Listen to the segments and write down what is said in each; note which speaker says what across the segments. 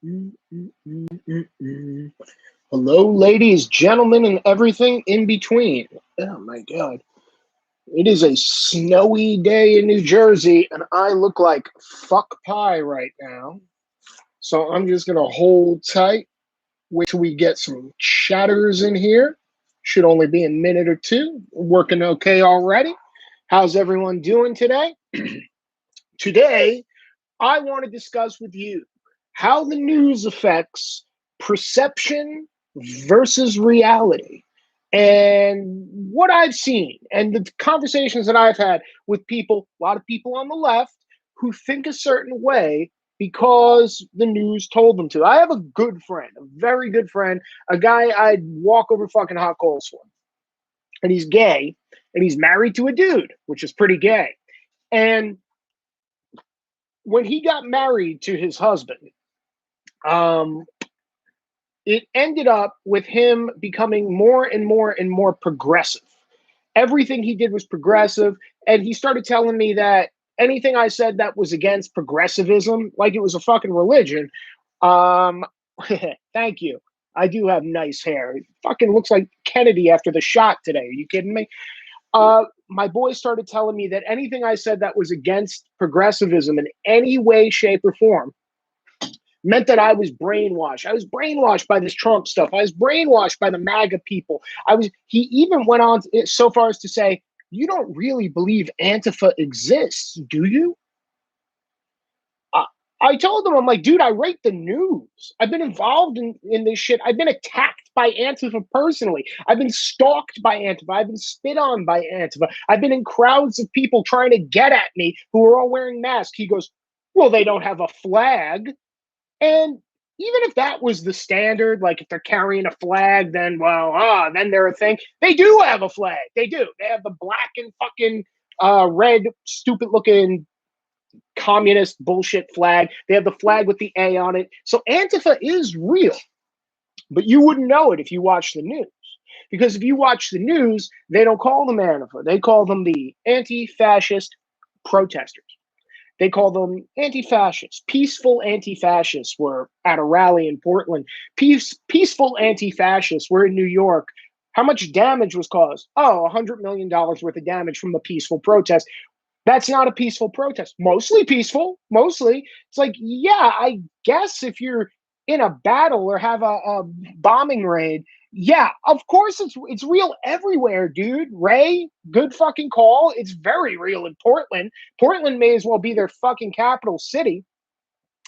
Speaker 1: Mm, mm, mm, mm, mm. Hello, ladies, gentlemen, and everything in between. Oh my God. It is a snowy day in New Jersey, and I look like fuck pie right now. So I'm just going to hold tight, wait till we get some chatters in here. Should only be a minute or two. Working okay already. How's everyone doing today? Today, I want to discuss with you how the news affects perception versus reality and what I've seen and the conversations that I've had with people, a lot of people on the left who think a certain way because the news told them to. I have a good friend, a very good friend, a guy I'd walk over fucking hot coals for. And he's gay and he's married to a dude, which is pretty gay. And when he got married to his husband, um, it ended up with him becoming more and more and more progressive. Everything he did was progressive, and he started telling me that anything I said that was against progressivism, like it was a fucking religion. Um, thank you. I do have nice hair. It fucking looks like Kennedy after the shot today. Are you kidding me? My boy started telling me that anything I said that was against progressivism in any way, shape, or form meant that I was brainwashed. I was brainwashed by this Trump stuff. I was brainwashed by the MAGA people. He even went on so far as to say, "You don't really believe Antifa exists, do you?" I told him, I'm like, dude, I rate the news. I've been involved in this shit. I've been attacked by Antifa personally. I've been stalked by Antifa. I've been spit on by Antifa. I've been in crowds of people trying to get at me who are all wearing masks. He goes, well, they don't have a flag. And even if that was the standard, like if they're carrying a flag, then then they're a thing. They do have a flag. They do. They have the black and fucking red, stupid looking communist bullshit flag. They have the flag with the A on it. So Antifa is real, but you wouldn't know it if you watch the news. Because if you watch the news, they don't call them Antifa. They call them the anti-fascist protesters. They call them anti-fascists. Peaceful anti-fascists were at a rally in Portland. Peaceful anti-fascists were in New York. How much damage was caused? Oh, $100 million worth of damage from the peaceful protest. That's not a peaceful protest. Mostly peaceful. Mostly. It's like, yeah, I guess if you're in a battle or have a bombing raid, yeah, of course it's real everywhere, dude. Ray, good fucking call. It's very real in Portland. Portland may as well be their fucking capital city.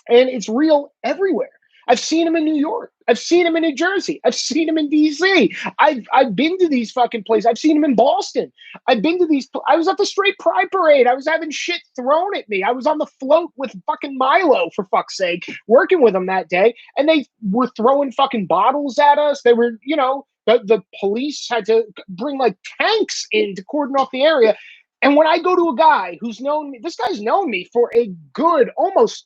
Speaker 1: And it's real everywhere. I've seen them in New York. I've seen them in New Jersey. I've seen them in DC. I've been to these fucking places. I've seen them in Boston. I've been to these. I was at the Straight Pride Parade. I was having shit thrown at me. I was on the float with fucking Milo, for fuck's sake, working with them that day. And they were throwing fucking bottles at us. They were, the police had to bring like tanks in to cordon off the area. And when I go to a guy who's known me, this guy's known me for a good almost,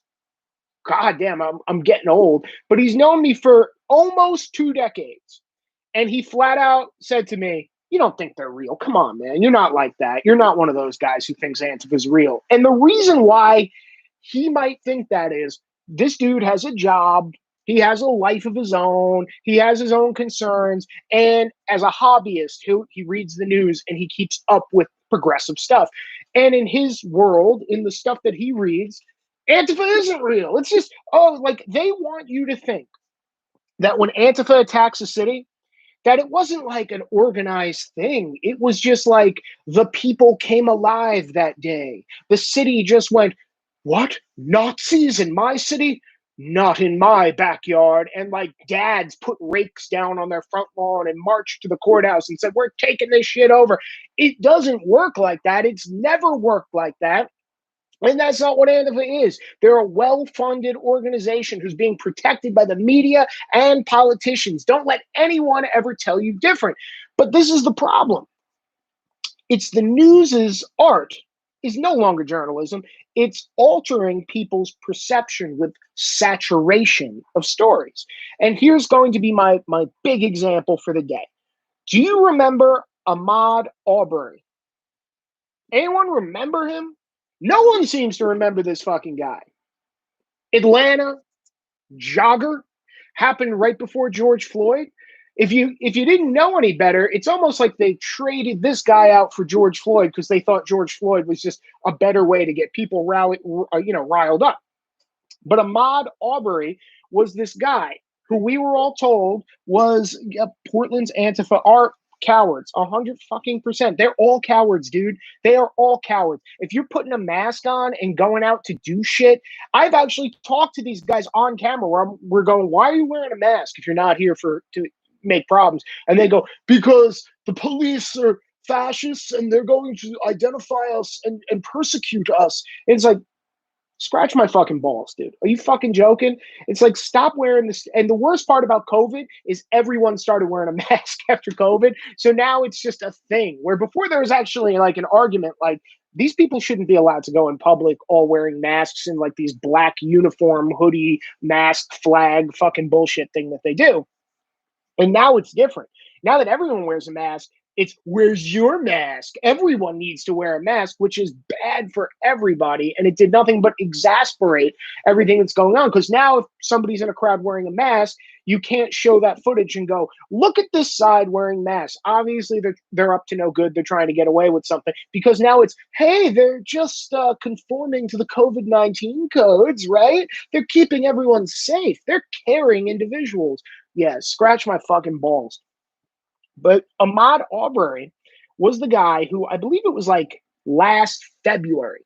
Speaker 1: God damn, I'm getting old, but he's known me for almost 2 decades. And he flat out said to me, you don't think they're real. Come on, man. You're not like that. You're not one of those guys who thinks Antifa's real. And the reason why he might think that is this dude has a job. He has a life of his own. He has his own concerns. And as a hobbyist, he reads the news and he keeps up with progressive stuff. And in his world, in the stuff that he reads, Antifa isn't real. It's just, like they want you to think that when Antifa attacks a city, that it wasn't like an organized thing. It was just like the people came alive that day. The city just went, what? Nazis in my city? Not in my backyard. And like dads put rakes down on their front lawn and marched to the courthouse and said, we're taking this shit over. It doesn't work like that. It's never worked like that. And that's not what Antifa is. They're a well-funded organization who's being protected by the media and politicians. Don't let anyone ever tell you different. But this is the problem. It's the news's art is no longer journalism. It's altering people's perception with saturation of stories. And here's going to be my big example for the day. Do you remember Ahmaud Arbery? Anyone remember him? No one seems to remember this fucking guy. Atlanta, jogger happened right before George Floyd. If you didn't know any better, it's almost like they traded this guy out for George Floyd because they thought George Floyd was just a better way to get people riled up. But Ahmaud Arbery was this guy who we were all told was Portland's Antifa are cowards, 100 fucking %. They're all cowards, dude. They are all cowards. If you're putting a mask on and going out to do shit, I've actually talked to these guys on camera where we're going, why are you wearing a mask if you're not here to make problems? And they go, because the police are fascists and they're going to identify us and persecute us. And it's like, scratch my fucking balls, dude. Are you fucking joking? It's like, stop wearing this. And the worst part about COVID is everyone started wearing a mask after COVID. So now it's just a thing where before there was actually like an argument, like these people shouldn't be allowed to go in public all wearing masks and like these black uniform, hoodie, mask, flag, fucking bullshit thing that they do. And now it's different. Now that everyone wears a mask, it's where's your mask? Everyone needs to wear a mask, which is bad for everybody. And it did nothing but exasperate everything that's going on. Because now if somebody's in a crowd wearing a mask, you can't show that footage and go, look at this side wearing masks. Obviously, they're up to no good. They're trying to get away with something. Because now it's, hey, they're just conforming to the COVID-19 codes, right? They're keeping everyone safe. They're caring individuals. Yeah, scratch my fucking balls. But Ahmaud Arbery was the guy who, I believe it was like last February,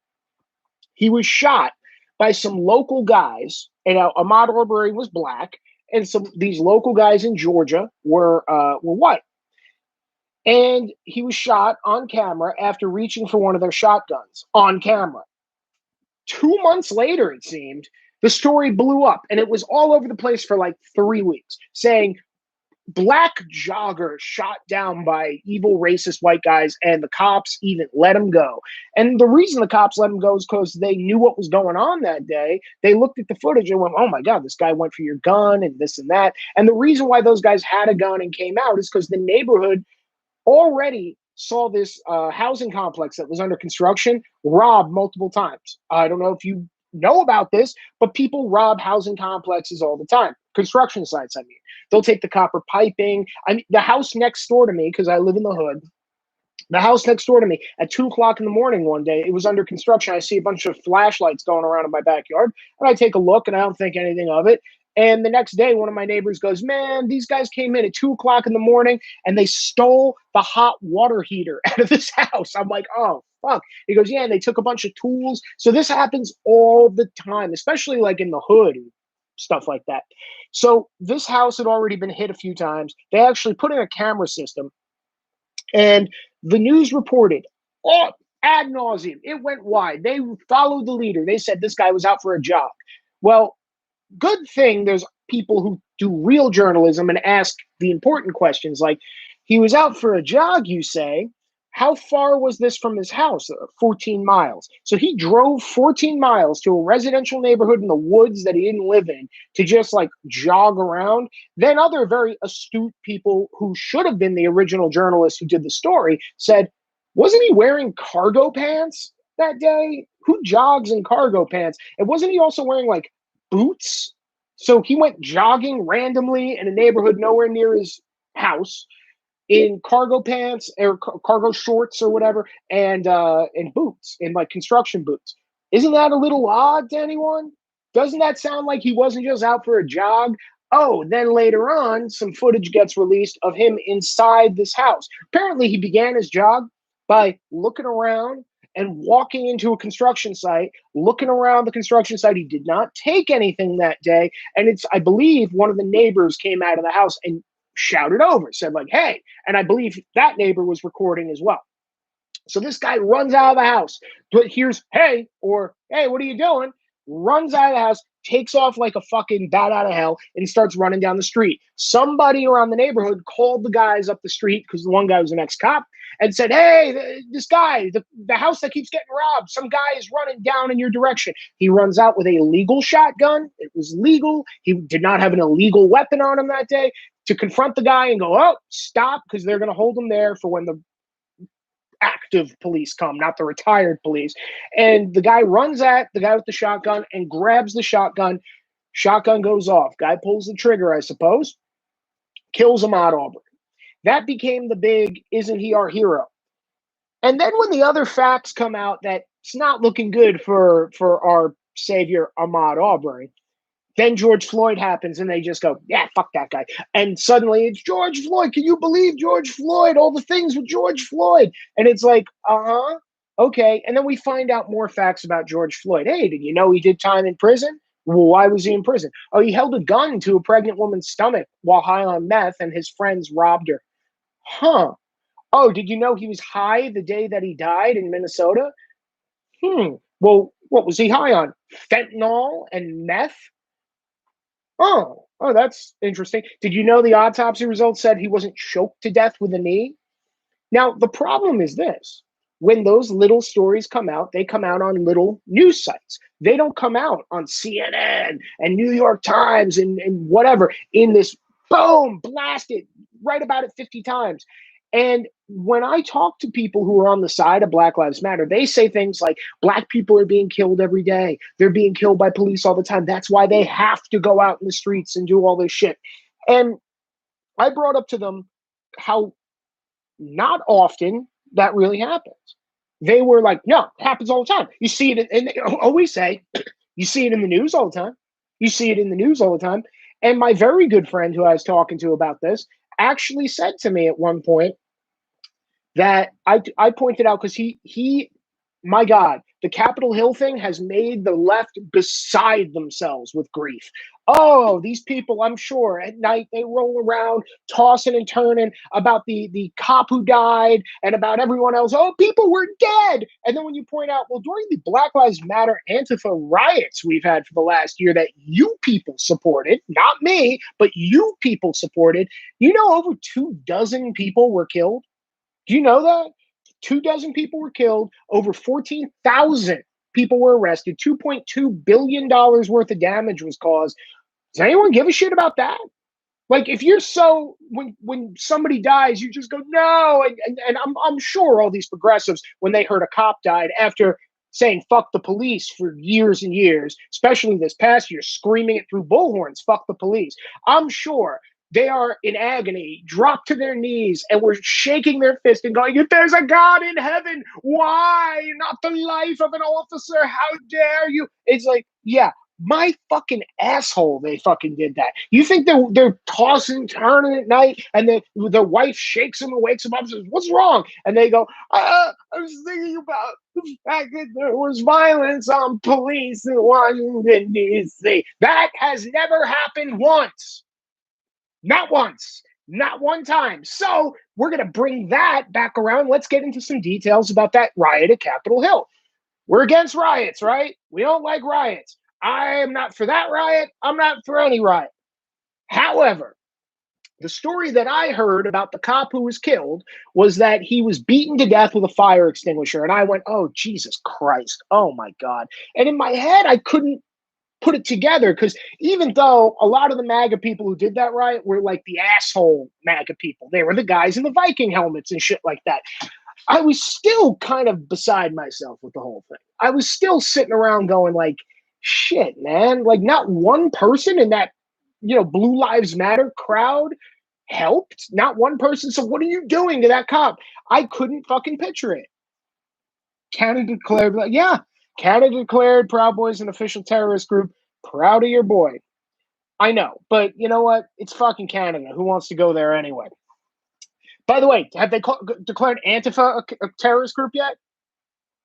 Speaker 1: he was shot by some local guys. And Ahmaud Arbery was black, and these local guys in Georgia were white. And he was shot on camera after reaching for one of their shotguns on camera. 2 months later, it seemed, the story blew up, and it was all over the place for like 3 weeks, saying black jogger shot down by evil racist white guys, and the cops even let him go. And the reason the cops let him go is because they knew what was going on that day. They looked at the footage and went, oh my God, this guy went for your gun and this and that. And the reason why those guys had a gun and came out is because the neighborhood already saw this housing complex that was under construction robbed multiple times. I don't know if you know about this, but people rob housing complexes all the time. Construction sites, I mean. They'll take the copper piping. I mean, the house next door to me, because I live in the hood, the house next door to me at 2 o'clock in the morning one day, it was under construction. I see a bunch of flashlights going around in my backyard, and I take a look, and I don't think anything of it. And the next day, one of my neighbors goes, man, these guys came in at 2 o'clock in the morning, and they stole the hot water heater out of this house. I'm like, oh, fuck. He goes, yeah, and they took a bunch of tools. So this happens all the time, especially like in the hood and stuff like that. So this house had already been hit a few times. They actually put in a camera system, and the news reported ad nauseum. It went wide. They followed the leader. They said this guy was out for a jog. Well, good thing there's people who do real journalism and ask the important questions, like, he was out for a jog, you say. How far was this from his house? 14 miles. So he drove 14 miles to a residential neighborhood in the woods that he didn't live in to just like jog around. Then other very astute people who should have been the original journalists who did the story said, wasn't he wearing cargo pants that day? Who jogs in cargo pants? And wasn't he also wearing like boots? So he went jogging randomly in a neighborhood nowhere near his house in cargo pants or cargo shorts or whatever, and boots, in like construction boots. Isn't that a little odd to anyone? Doesn't that sound like he wasn't just out for a jog? Oh, then later on, some footage gets released of him inside this house. Apparently, he began his jog by looking around and walking into a construction site, looking around the construction site. He did not take anything that day. And it's, I believe, one of the neighbors came out of the house and shouted over, said like, hey, and I believe that neighbor was recording as well. So this guy runs out of the house, but here's, hey, or hey, what are you doing? Runs out of the house, takes off like a fucking bat out of hell, and he starts running down the street. Somebody around the neighborhood called the guys up the street, because the one guy was an ex-cop, and said, hey, this guy, the house that keeps getting robbed, some guy is running down in your direction. He runs out with a legal shotgun. It was legal. He did not have an illegal weapon on him that day, to confront the guy and go, oh, stop, because they're going to hold him there for when the active police come, not the retired police. And the guy runs at the guy with the shotgun and grabs the shotgun, Shotgun goes off. Guy pulls the trigger, I suppose. Kills Ahmaud Arbery. That became the big, isn't he our hero? And then when the other facts come out that it's not looking good for our savior, Ahmaud Arbery, then George Floyd happens and they just go, yeah, fuck that guy. And suddenly it's George Floyd. Can you believe George Floyd? All the things with George Floyd. And it's like, uh-huh, okay. And then we find out more facts about George Floyd. Hey, did you know he did time in prison? Well, why was he in prison? Oh, he held a gun to a pregnant woman's stomach while high on meth and his friends robbed her. Huh. Oh, did you know he was high the day that he died in Minnesota? Well, what was he high on? Fentanyl and meth? Oh, that's interesting. Did you know the autopsy results said he wasn't choked to death with a knee? Now, the problem is this. When those little stories come out, they come out on little news sites. They don't come out on CNN and New York Times and whatever in this boom, blasted, write about it 50 times. And when I talk to people who are on the side of Black Lives Matter, they say things like Black people are being killed every day. They're being killed by police all the time. That's why they have to go out in the streets and do all this shit. And I brought up to them how not often that really happens. They were like, no, it happens all the time. You see it, and they always say, you see it in the news all the time. You see it in the news all the time. And my very good friend who I was talking to about this actually said to me at one point that I pointed out because he my God, the Capitol Hill thing has made the left beside themselves with grief. Oh, these people, I'm sure, at night they roll around tossing and turning about the cop who died and about everyone else. Oh, people were dead. And then when you point out, well, during the Black Lives Matter Antifa riots we've had for the last year that you people supported, not me, but you people supported, you know, over 24 people were killed. Do you know that? 24 people were killed, over 14,000 people were arrested, $2.2 billion worth of damage was caused. Does anyone give a shit about that? Like, if you're so, when somebody dies, you just go, no. And I'm sure all these progressives, when they heard a cop died after saying fuck the police for years and years, especially this past year, screaming it through bullhorns, fuck the police. I'm sure they are in agony, dropped to their knees, and were shaking their fist and going, if there's a God in heaven, why not the life of an officer? How dare you? It's like, yeah, my fucking asshole, they fucking did that. You think they're tossing, turning at night, and then their wife shakes them and wakes them up and says, what's wrong? And they go, I was thinking about the fact that there was violence on police in Washington, D.C. That has never happened once. Not once. Not one time. So we're going to bring that back around. Let's get into some details about that riot at Capitol Hill. We're against riots, right? We don't like riots. I am not for that riot. I'm not for any riot. However, the story that I heard about the cop who was killed was that he was beaten to death with a fire extinguisher. And I went, oh, Jesus Christ. Oh, my God. And in my head, I couldn't put it together because even though a lot of the MAGA people who did that riot were like the asshole MAGA people, they were the guys in the Viking helmets and shit like that. I was still kind of beside myself with the whole thing. I was still sitting around going like, shit, man, like not one person in that, Blue Lives Matter crowd helped. Not one person. So what are you doing to that cop? I couldn't fucking picture it. Canada declared, yeah, Canada declared Proud Boys an official terrorist group. Proud of your boy. I know, but you know what? It's fucking Canada. Who wants to go there anyway? By the way, have they declared Antifa a terrorist group yet?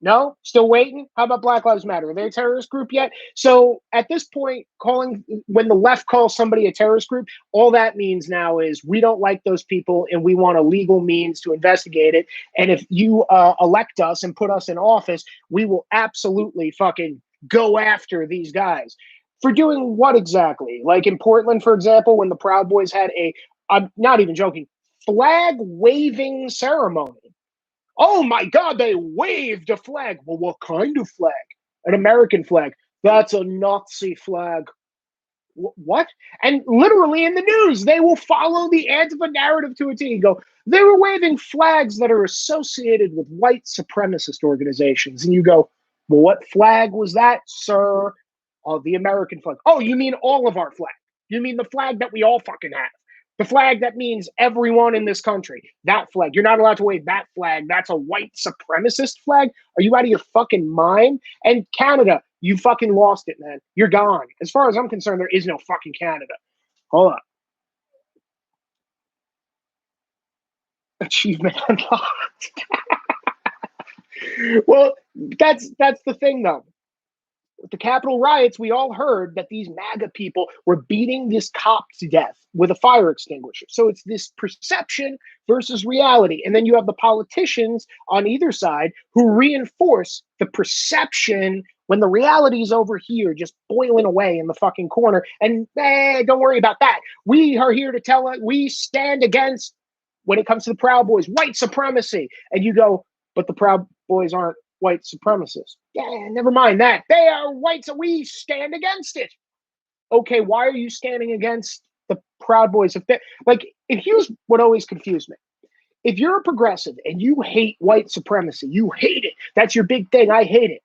Speaker 1: No? Still waiting? How about Black Lives Matter? Are they a terrorist group yet? So at this point, when the left calls somebody a terrorist group, all that means now is we don't like those people and we want a legal means to investigate it. And if you elect us and put us in office, we will absolutely fucking go after these guys. For doing what exactly? Like in Portland, for example, when the Proud Boys had I'm not even joking, flag waving ceremony. Oh my God, they waved a flag. Well, what kind of flag? An American flag. That's a Nazi flag. What? And literally in the news, they will follow the Antifa narrative to a T and go, they were waving flags that are associated with white supremacist organizations. And you go, well, what flag was that, sir? Oh, the American flag. Oh, you mean all of our flag? You mean the flag that we all fucking have? The flag that means everyone in this country. That flag. You're not allowed to wave that flag. That's a white supremacist flag. Are you out of your fucking mind? And Canada, you fucking lost it, man. You're gone. As far as I'm concerned, there is no fucking Canada. Hold up. Achievement unlocked. Well, that's the thing, though. With the Capitol riots, we all heard that these MAGA people were beating this cop to death with a fire extinguisher. So it's this perception versus reality. And then you have the politicians on either side who reinforce the perception when the reality is over here, just boiling away in the fucking corner. And don't worry about that. We are here to tell it. We stand against, when it comes to the Proud Boys, white supremacy. And you go, but the Proud Boys aren't white supremacists. Yeah, never mind that. They are white, so we stand against it. Okay, why are you standing against the Proud Boys? If here's what always confused me. If you're a progressive and you hate white supremacy, you hate it. That's your big thing. I hate it.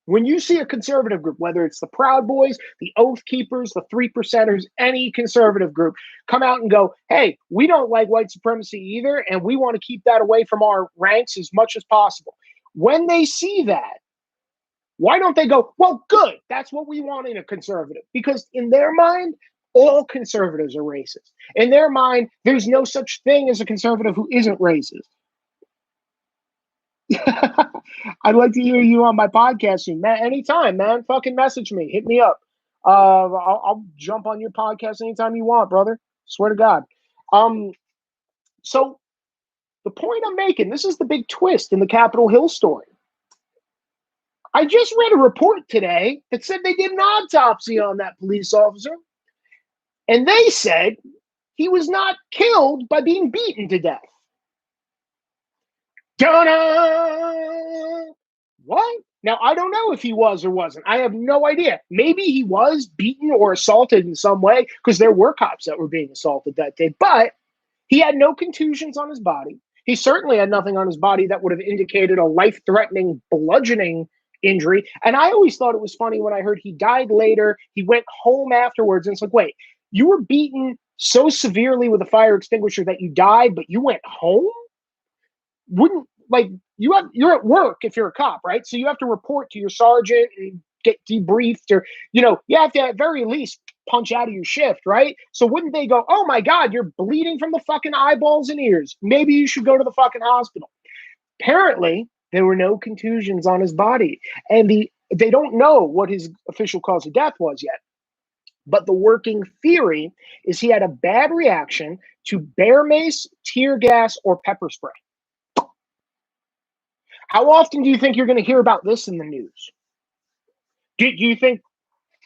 Speaker 1: When you see a conservative group, whether it's the Proud Boys, the Oath Keepers, the 3%ers, any conservative group, come out and go, hey, we don't like white supremacy either, and we want to keep that away from our ranks as much as possible. When they see that, why don't they go, well, good, that's what we want in a conservative? Because in their mind, all conservatives are racist. In their mind, there's no such thing as a conservative who isn't racist. I'd like to hear you on my podcast soon, man. Anytime, man. Fucking message me. Hit me up. I'll jump on your podcast anytime you want, brother. Swear to God. So the point I'm making, this is the big twist in the Capitol Hill story. I just read a report today that said they did an autopsy on that police officer, and they said he was not killed by being beaten to death. Ta-da! What? Now, I don't know if he was or wasn't. I have no idea. Maybe he was beaten or assaulted in some way, because there were cops that were being assaulted that day, but he had no contusions on his body. He certainly had nothing on his body that would have indicated a life-threatening bludgeoning injury. And I always thought it was funny when I heard he died later. He went home afterwards, and it's like, wait, you were beaten so severely with a fire extinguisher that you died, but you went home? Wouldn't, like, you're at work if you're a cop, right? So you have to report to your sergeant and get debriefed, or, you have to at very least punch out of your shift, right? So wouldn't they go, oh my God, you're bleeding from the fucking eyeballs and ears. Maybe you should go to the fucking hospital. Apparently, there were no contusions on his body. And they don't know what his official cause of death was yet. But the working theory is he had a bad reaction to bear mace, tear gas, or pepper spray. How often do you think you're going to hear about this in the news? Do you think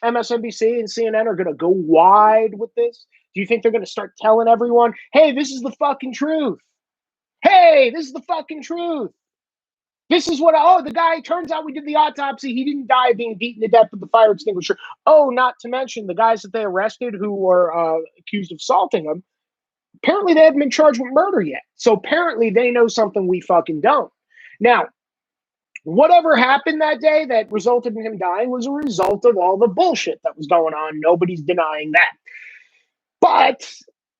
Speaker 1: MSNBC and CNN are going to go wide with this? Do you think they're going to start telling everyone, hey, this is the fucking truth? Hey, this is the fucking truth. This is what, the guy, turns out we did the autopsy. He didn't die being beaten to death with the fire extinguisher. Oh, not to mention the guys that they arrested who were accused of assaulting him. Apparently they haven't been charged with murder yet. So apparently they know something we fucking don't. Now, whatever happened that day that resulted in him dying was a result of all the bullshit that was going on. Nobody's denying that. But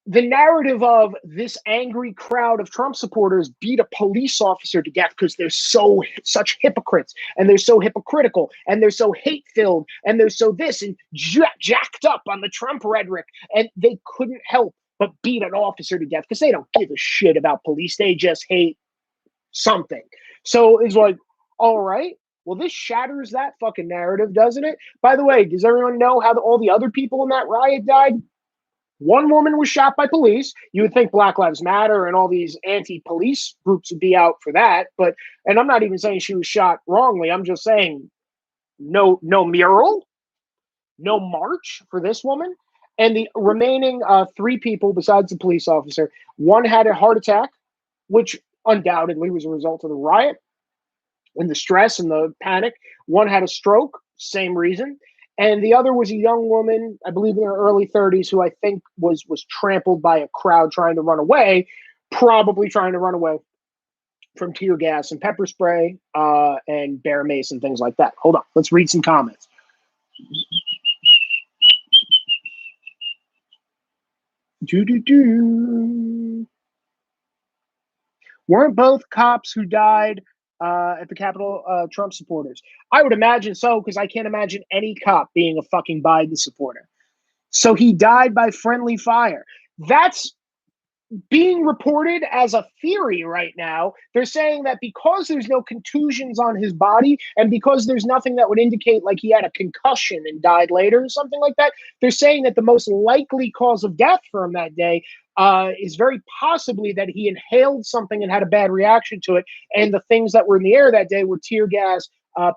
Speaker 1: the narrative of this angry crowd of Trump supporters beat a police officer to death because they're such hypocrites, and they're so hypocritical, and they're so hate-filled, and they're so this and jacked up on the Trump rhetoric, and they couldn't help but beat an officer to death because they don't give a shit about police. They just hate something. So it's like, all right, well, this shatters that fucking narrative, doesn't it? By the way, does everyone know how all the other people in that riot died? One woman was shot by police. You would think Black Lives Matter and all these anti-police groups would be out for that. And I'm not even saying she was shot wrongly. I'm just saying no mural, no march for this woman. And the remaining 3 people besides the police officer, one had a heart attack, which undoubtedly was a result of the riot and the stress and the panic. One had a stroke, same reason. And the other was a young woman, I believe in her early 30s, who I think was trampled by a crowd trying to run away, probably trying to run away from tear gas and pepper spray and bear mace and things like that. Hold on, let's read some comments. Weren't both cops who died at the Capitol Trump supporters? I would imagine so, because I can't imagine any cop being a fucking Biden supporter. So he died by friendly fire. That's being reported as a theory right now. They're saying that because there's no contusions on his body and because there's nothing that would indicate like he had a concussion and died later or something like that, they're saying that the most likely cause of death for him that day is very possibly that he inhaled something and had a bad reaction to it. And the things that were in the air that day were tear gas,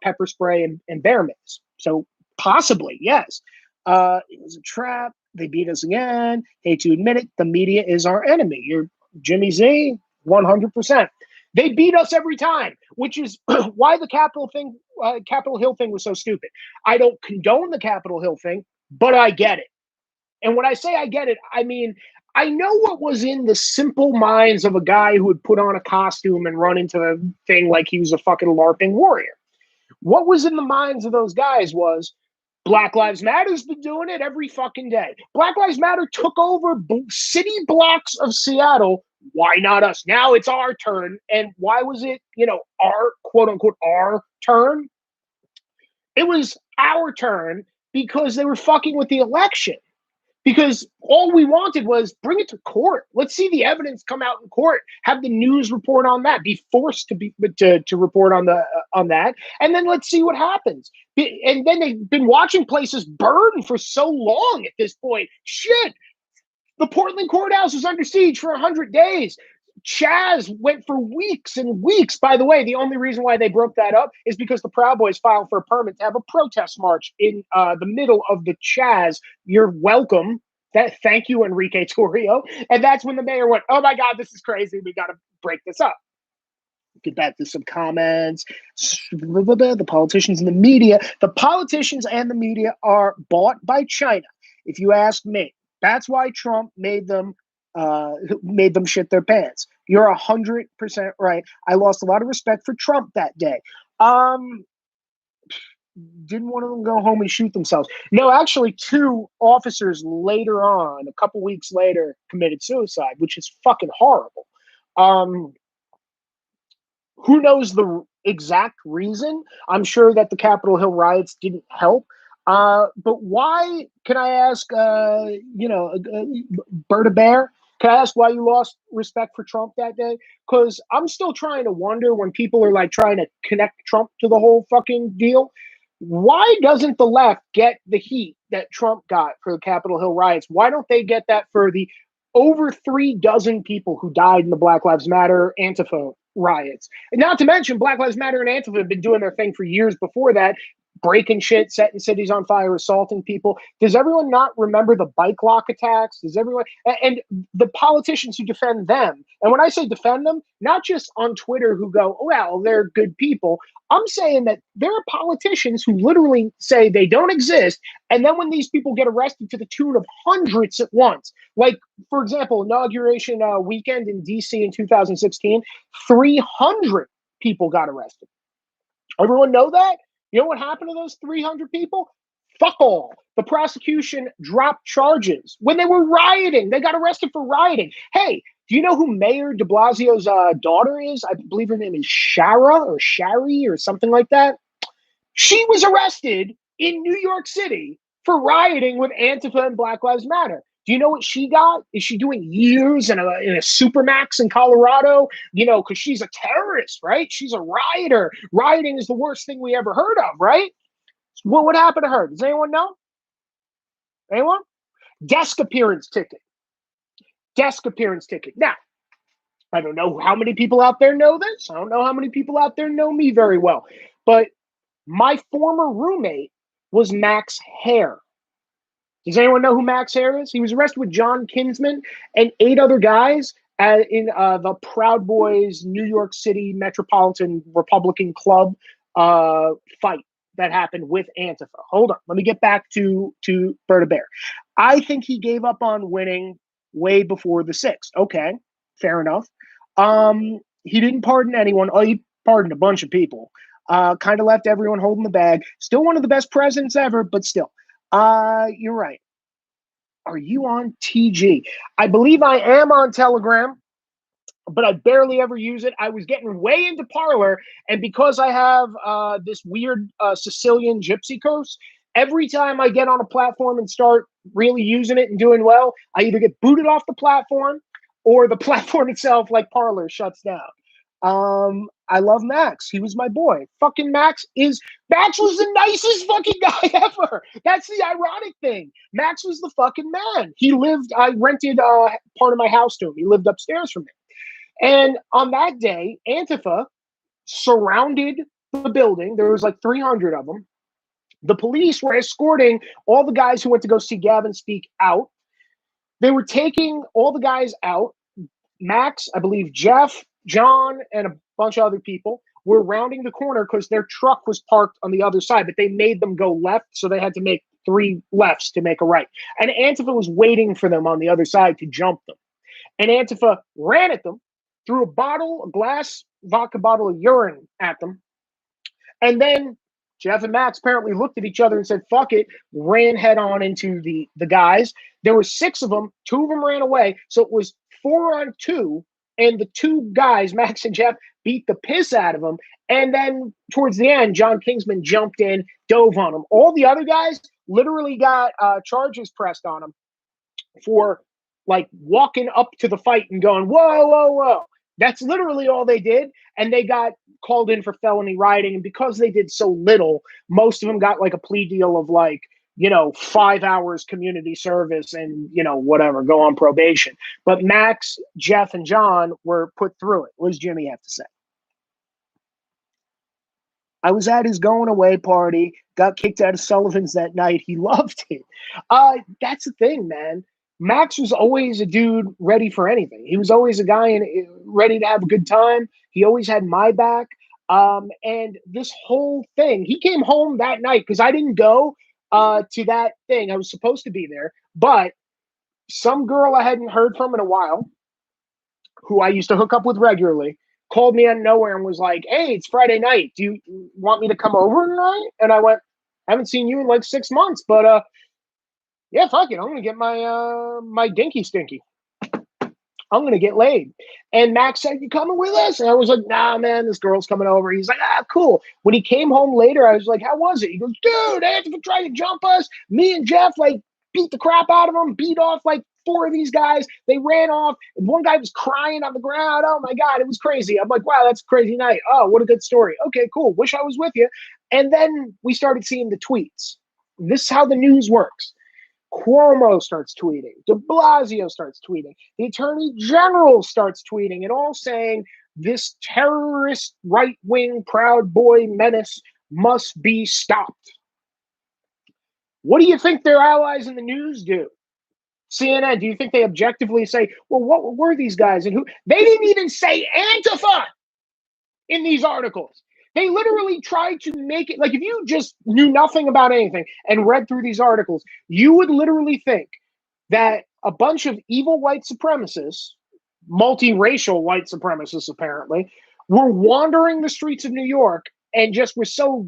Speaker 1: pepper spray, and bear mace. So possibly, yes. It was a trap. They beat us again. Hate to admit it, the media is our enemy. You're Jimmy Z, 100%. They beat us every time, which is why the Capitol Hill thing was so stupid. I don't condone the Capitol Hill thing, but I get it. And when I say I get it, I mean, I know what was in the simple minds of a guy who would put on a costume and run into the thing like he was a fucking LARPing warrior. What was in the minds of those guys was Black Lives Matter's been doing it every fucking day. Black Lives Matter took over city blocks of Seattle. Why not us? Now it's our turn. And why was it, our quote unquote, our turn? It was our turn because they were fucking with the election. Because all we wanted was bring it to court. Let's see the evidence come out in court. Have the news report on that. Be forced to report on that, and then let's see what happens. And then they've been watching places burn for so long at this point. Shit, the Portland courthouse was under siege for 100 days. Chaz went for weeks and weeks. By the way, the only reason why they broke that up is because the Proud Boys filed for a permit to have a protest march in the middle of the Chaz. You're welcome. Thank you, Enrique Torrio. And that's when the mayor went, oh my God, this is crazy. We got to break this up. Get back to some comments. The politicians and the media. The politicians and the media are bought by China, if you ask me. That's why Trump made them shit their pants. You're 100% right. I lost a lot of respect for Trump that day. Didn't one of them go home and shoot themselves? No, actually, two officers later on, a couple weeks later, committed suicide, which is fucking horrible. Who knows the exact reason? I'm sure that the Capitol Hill riots didn't help. But why, can I ask, Berta Bear, can I ask why you lost respect for Trump that day? Because I'm still trying to wonder when people are like trying to connect Trump to the whole fucking deal. Why doesn't the left get the heat that Trump got for the Capitol Hill riots? Why don't they get that for the over 36 people who died in the Black Lives Matter Antifa riots? And not to mention, Black Lives Matter and Antifa have been doing their thing for years before that, breaking shit, setting cities on fire, assaulting people. Does everyone not remember the bike lock attacks? Does everyone, and the politicians who defend them, and when I say defend them, not just on Twitter who go, well, they're good people. I'm saying that there are politicians who literally say they don't exist, and then when these people get arrested to the tune of hundreds at once, like, for example, inauguration weekend in DC in 2016, 300 people got arrested. Everyone know that? You know what happened to those 300 people? Fuck all. The prosecution dropped charges when they were rioting. They got arrested for rioting. Hey, do you know who Mayor de Blasio's daughter is? I believe her name is Shara or Shari or something like that. She was arrested in New York City for rioting with Antifa and Black Lives Matter. Do you know what she got? Is she doing years in a Supermax in Colorado? Because she's a terrorist, right? She's a rioter. Rioting is the worst thing we ever heard of, right? What would happen to her? Does anyone know? Anyone? Desk appearance ticket. Desk appearance ticket. Now, I don't know how many people out there know this. I don't know how many people out there know me very well. But my former roommate was Max Hare. Does anyone know who Max Hare is? He was arrested with John Kinsman and 8 other guys in the Proud Boys New York City Metropolitan Republican Club fight that happened with Antifa. Hold on. Let me get back to Berta Bear. I think he gave up on winning way before the 6th. Okay, fair enough. He didn't pardon anyone. Oh, he pardoned a bunch of people. Kind of left everyone holding the bag. Still one of the best presidents ever, but still. You're right. Are you on TG? I believe I am on Telegram, but I barely ever use it. I was getting way into Parlor, and because I have this weird Sicilian gypsy curse, every time I get on a platform and start really using it and doing well, I either get booted off the platform or the platform itself, like Parlor, shuts down. I love Max. He was my boy. Fucking Max was the nicest fucking guy ever. That's the ironic thing. Max was the fucking man. I rented part of my house to him. He lived upstairs from me. And on that day, Antifa surrounded the building. There was like 300 of them. The police were escorting all the guys who went to go see Gavin speak out. They were taking all the guys out. Max, I believe Jeff, John, and a bunch of other people were rounding the corner because their truck was parked on the other side, but they made them go left, so they had to make 3 lefts to make a right. And Antifa was waiting for them on the other side to jump them. And Antifa ran at them, threw a glass vodka bottle of urine at them. And then Jeff and Max apparently looked at each other and said, fuck it, ran head on into the guys. There were 6 of them. 2 of them ran away. So it was 4 on 2. And the 2 guys, Max and Jeff, beat the piss out of them. And then towards the end, John Kingsman jumped in, dove on them. All the other guys literally got charges pressed on them for like walking up to the fight and going, whoa, whoa, whoa. That's literally all they did. And they got called in for felony rioting. And because they did so little, most of them got like a plea deal of like, 5 hours community service and, whatever, go on probation. But Max, Jeff, and John were put through it. What does Jimmy have to say? I was at his going away party, got kicked out of Sullivan's that night. He loved it. That's the thing, man. Max was always a dude ready for anything. He was always a guy ready to have a good time. He always had my back. And this whole thing, he came home that night because I didn't go to that thing. I was supposed to be there, but some girl I hadn't heard from in a while, who I used to hook up with regularly, called me out of nowhere and was like, hey, it's Friday night. Do you want me to come over tonight? And I went, I haven't seen you in like 6 months, but yeah, fuck it. I'm gonna get my dinky stinky. I'm gonna get laid. And Max said, you coming with us? And I was like, nah, man, this girl's coming over. He's like, cool. When he came home later, I was like, how was it? He goes, dude, Antifa tried to jump us. Me and Jeff like beat the crap out of him, beat off like 4 of these guys. They ran off. And one guy was crying on the ground. Oh my God, it was crazy. I'm like, wow, that's a crazy night. Oh, what a good story. Okay, cool. Wish I was with you. And then we started seeing the tweets. This is how the news works. Cuomo starts tweeting. De Blasio starts tweeting. The Attorney General starts tweeting, and all saying this terrorist right-wing Proud Boy menace must be stopped. What do you think their allies in the news do? CNN, do you think they objectively say, well, what were these guys and who? They didn't even say Antifa in these articles. They literally tried to make it like if you just knew nothing about anything and read through these articles, you would literally think that a bunch of evil white supremacists, multiracial white supremacists apparently, were wandering the streets of New York and just were so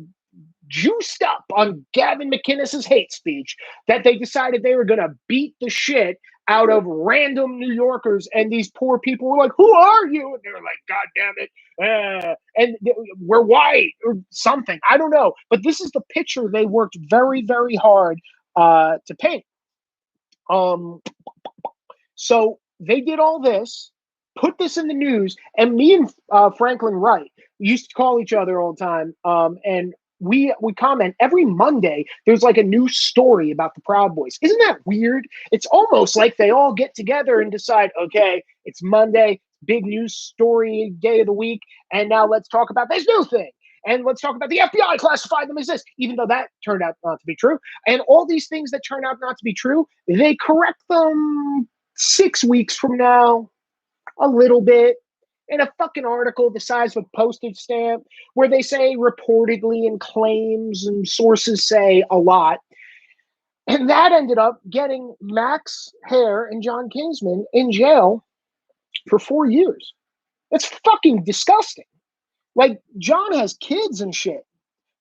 Speaker 1: juiced up on Gavin McInnes's hate speech that they decided they were going to beat the shit out of random New Yorkers. And these poor people were like, who are you? And they were like, God damn it. And we're white or something. I don't know. But this is the picture they worked very, very hard to paint. So they did all this, put this in the news, and me and Franklin Wright used to call each other all the time. And we comment every Monday. There's like a new story about the Proud Boys. Isn't that weird? It's almost like they all get together and decide, okay, it's Monday, big news story day of the week, and now let's talk about this new thing. And let's talk about the FBI classified them as this, even though that turned out not to be true. And all these things that turn out not to be true, they correct them 6 weeks from now, a little bit, in a fucking article the size of a postage stamp, where they say reportedly and claims and sources say a lot. And that ended up getting Max Hare and John Kingsman in jail for 4 years. That's fucking disgusting. Like, John has kids and shit.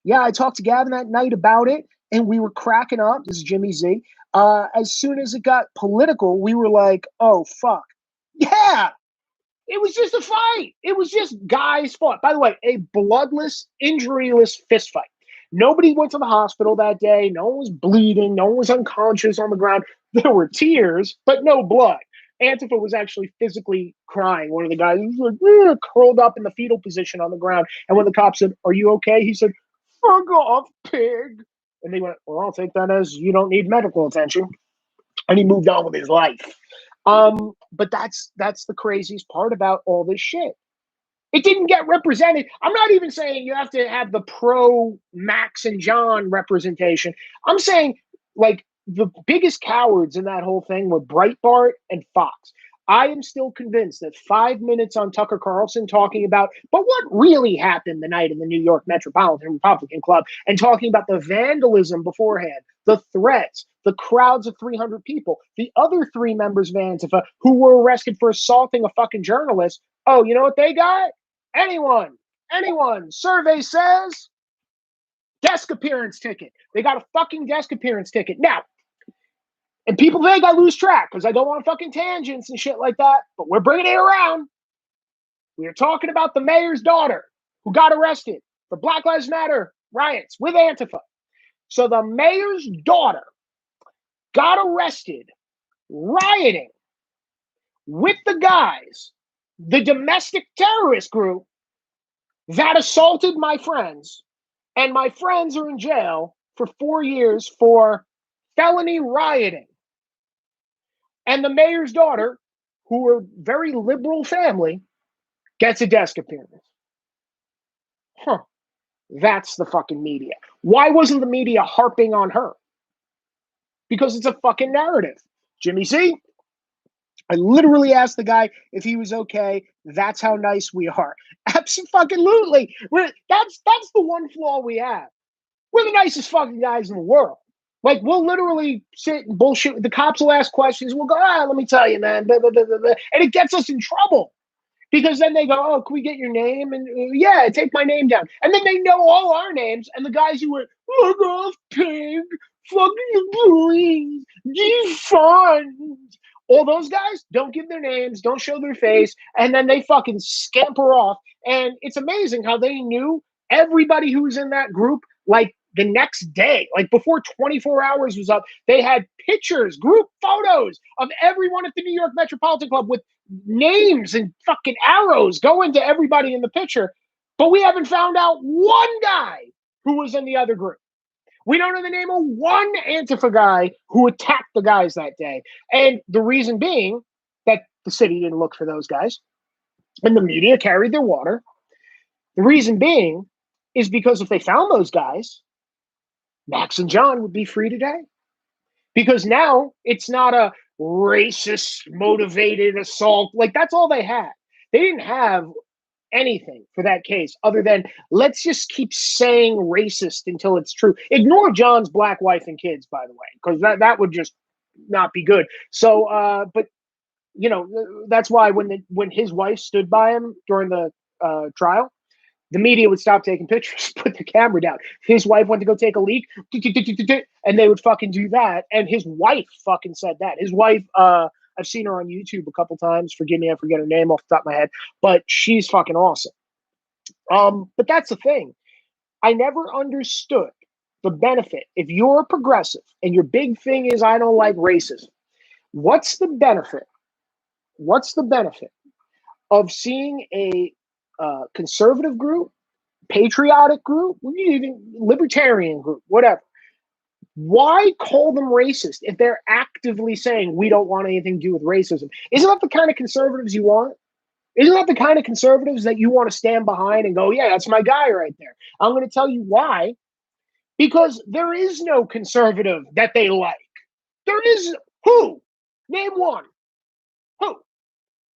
Speaker 1: Yeah, I talked to Gavin that night about it, and we were cracking up. This is Jimmy Z. As soon as it got political, we were like, oh, fuck. Yeah, it was just a fight. It was just guys fought. By the way, a bloodless, injuryless fist fight. Nobody went to the hospital that day. No one was bleeding. No one was unconscious on the ground. There were tears, but no blood. Antifa was actually physically crying. One of the guys was like, curled up in the fetal position on the ground. And when the cop said, "Are you okay?" he said, "Fuck off, pig." And they went, "Well, I'll take that as you don't need medical attention." And he moved on with his life. But that's the craziest part about all this shit. It didn't get represented. I'm not even saying you have to have the pro Max and John representation. I'm saying, like, the biggest cowards in that whole thing were Breitbart and Fox. I am still convinced that 5 minutes on Tucker Carlson talking about, but what really happened the night in the New York Metropolitan Republican Club, and talking about the vandalism beforehand, the threats, the crowds of 300 people, the other 3 members of Antifa who were arrested for assaulting a fucking journalist. Oh, you know what they got? Anyone. Survey says desk appearance ticket. They got a fucking desk appearance ticket. Now, and people think I lose track because I go on fucking tangents and shit like that, but we're bringing it around. We are talking about the mayor's daughter who got arrested for Black Lives Matter riots with Antifa. So the mayor's daughter got arrested rioting with the guys, the domestic terrorist group that assaulted my friends, and my friends are in jail for 4 years for felony rioting. And the mayor's daughter, who are very liberal family, gets a desk appearance. Huh. That's the fucking media. Why wasn't the media harping on her? Because it's a fucking narrative. Jimmy C, I literally asked the guy if he was okay. That's how nice we are. Absolutely. That's the one flaw we have. We're the nicest fucking guys in the world. Like, we'll literally sit and bullshit. The cops will ask questions. We'll go, let me tell you, man. Blah, blah, blah, blah. And it gets us in trouble. Because then they go, oh, can we get your name? And yeah, take my name down. And then they know all our names. And the guys who were, fuck off, pig, fucking bullies, defund. All those guys don't give their names, don't show their face. And then they fucking scamper off. And it's amazing how they knew everybody who was in that group, like, the next day, like before 24 hours was up, they had pictures, group photos of everyone at the New York Metropolitan Club with names and fucking arrows going to everybody in the picture. But we haven't found out one guy who was in the other group. We don't know the name of one Antifa guy who attacked the guys that day. And the reason being that the city didn't look for those guys and the media carried their water. The reason being is because if they found those guys, Max and John would be free today. Because now it's not a racist motivated assault. Like, that's all they had. They didn't have anything for that case other than, let's just keep saying racist until it's true. Ignore John's black wife and kids, by the way, because that would just not be good. So, but you know, that's why when his wife stood by him during the trial, the media would stop taking pictures, put the camera down. His wife went to go take a leak, and they would fucking do that. And his wife fucking said that. His wife, I've seen her on YouTube a couple times. Forgive me, I forget her name off the top of my head, but she's fucking awesome. But that's the thing. I never understood the benefit. If you're progressive and your big thing is I don't like racism, what's the benefit? What's the benefit of seeing a conservative group, patriotic group, even libertarian group, whatever? Why call them racist if they're actively saying we don't want anything to do with racism? Isn't that the kind of conservatives you want? Isn't that the kind of conservatives that you want to stand behind and go, yeah, that's my guy right there? I'm going to tell you why. Because there is no conservative that they like. There is who? Name one. Who?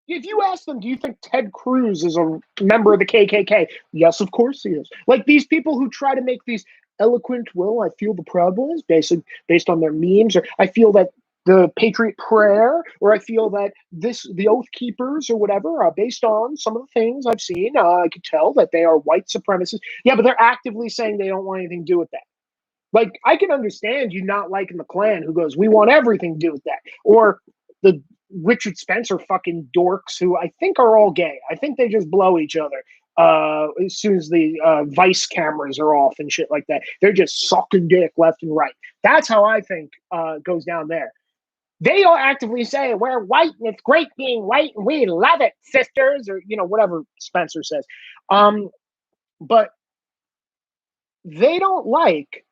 Speaker 1: If you ask them, do you think Ted Cruz is a member of the KKK? Yes, of course he is. Like, these people who try to make these eloquent, well, I feel the Proud Boys based on their memes, or I feel that the Patriot Prayer, or I feel that the Oath Keepers or whatever, based on some of the things I've seen, I could tell that they are white supremacists. Yeah, but they're actively saying they don't want anything to do with that. Like, I can understand you not liking the Klan who goes, we want everything to do with that. Or the Richard Spencer fucking dorks who I think are all gay. I think they just blow each other as soon as the Vice cameras are off and shit like that. They're just sucking dick left and right. That's how I think goes down there. They are actively saying we're white and it's great being white and we love it, sisters, or whatever Spencer says. But they don't like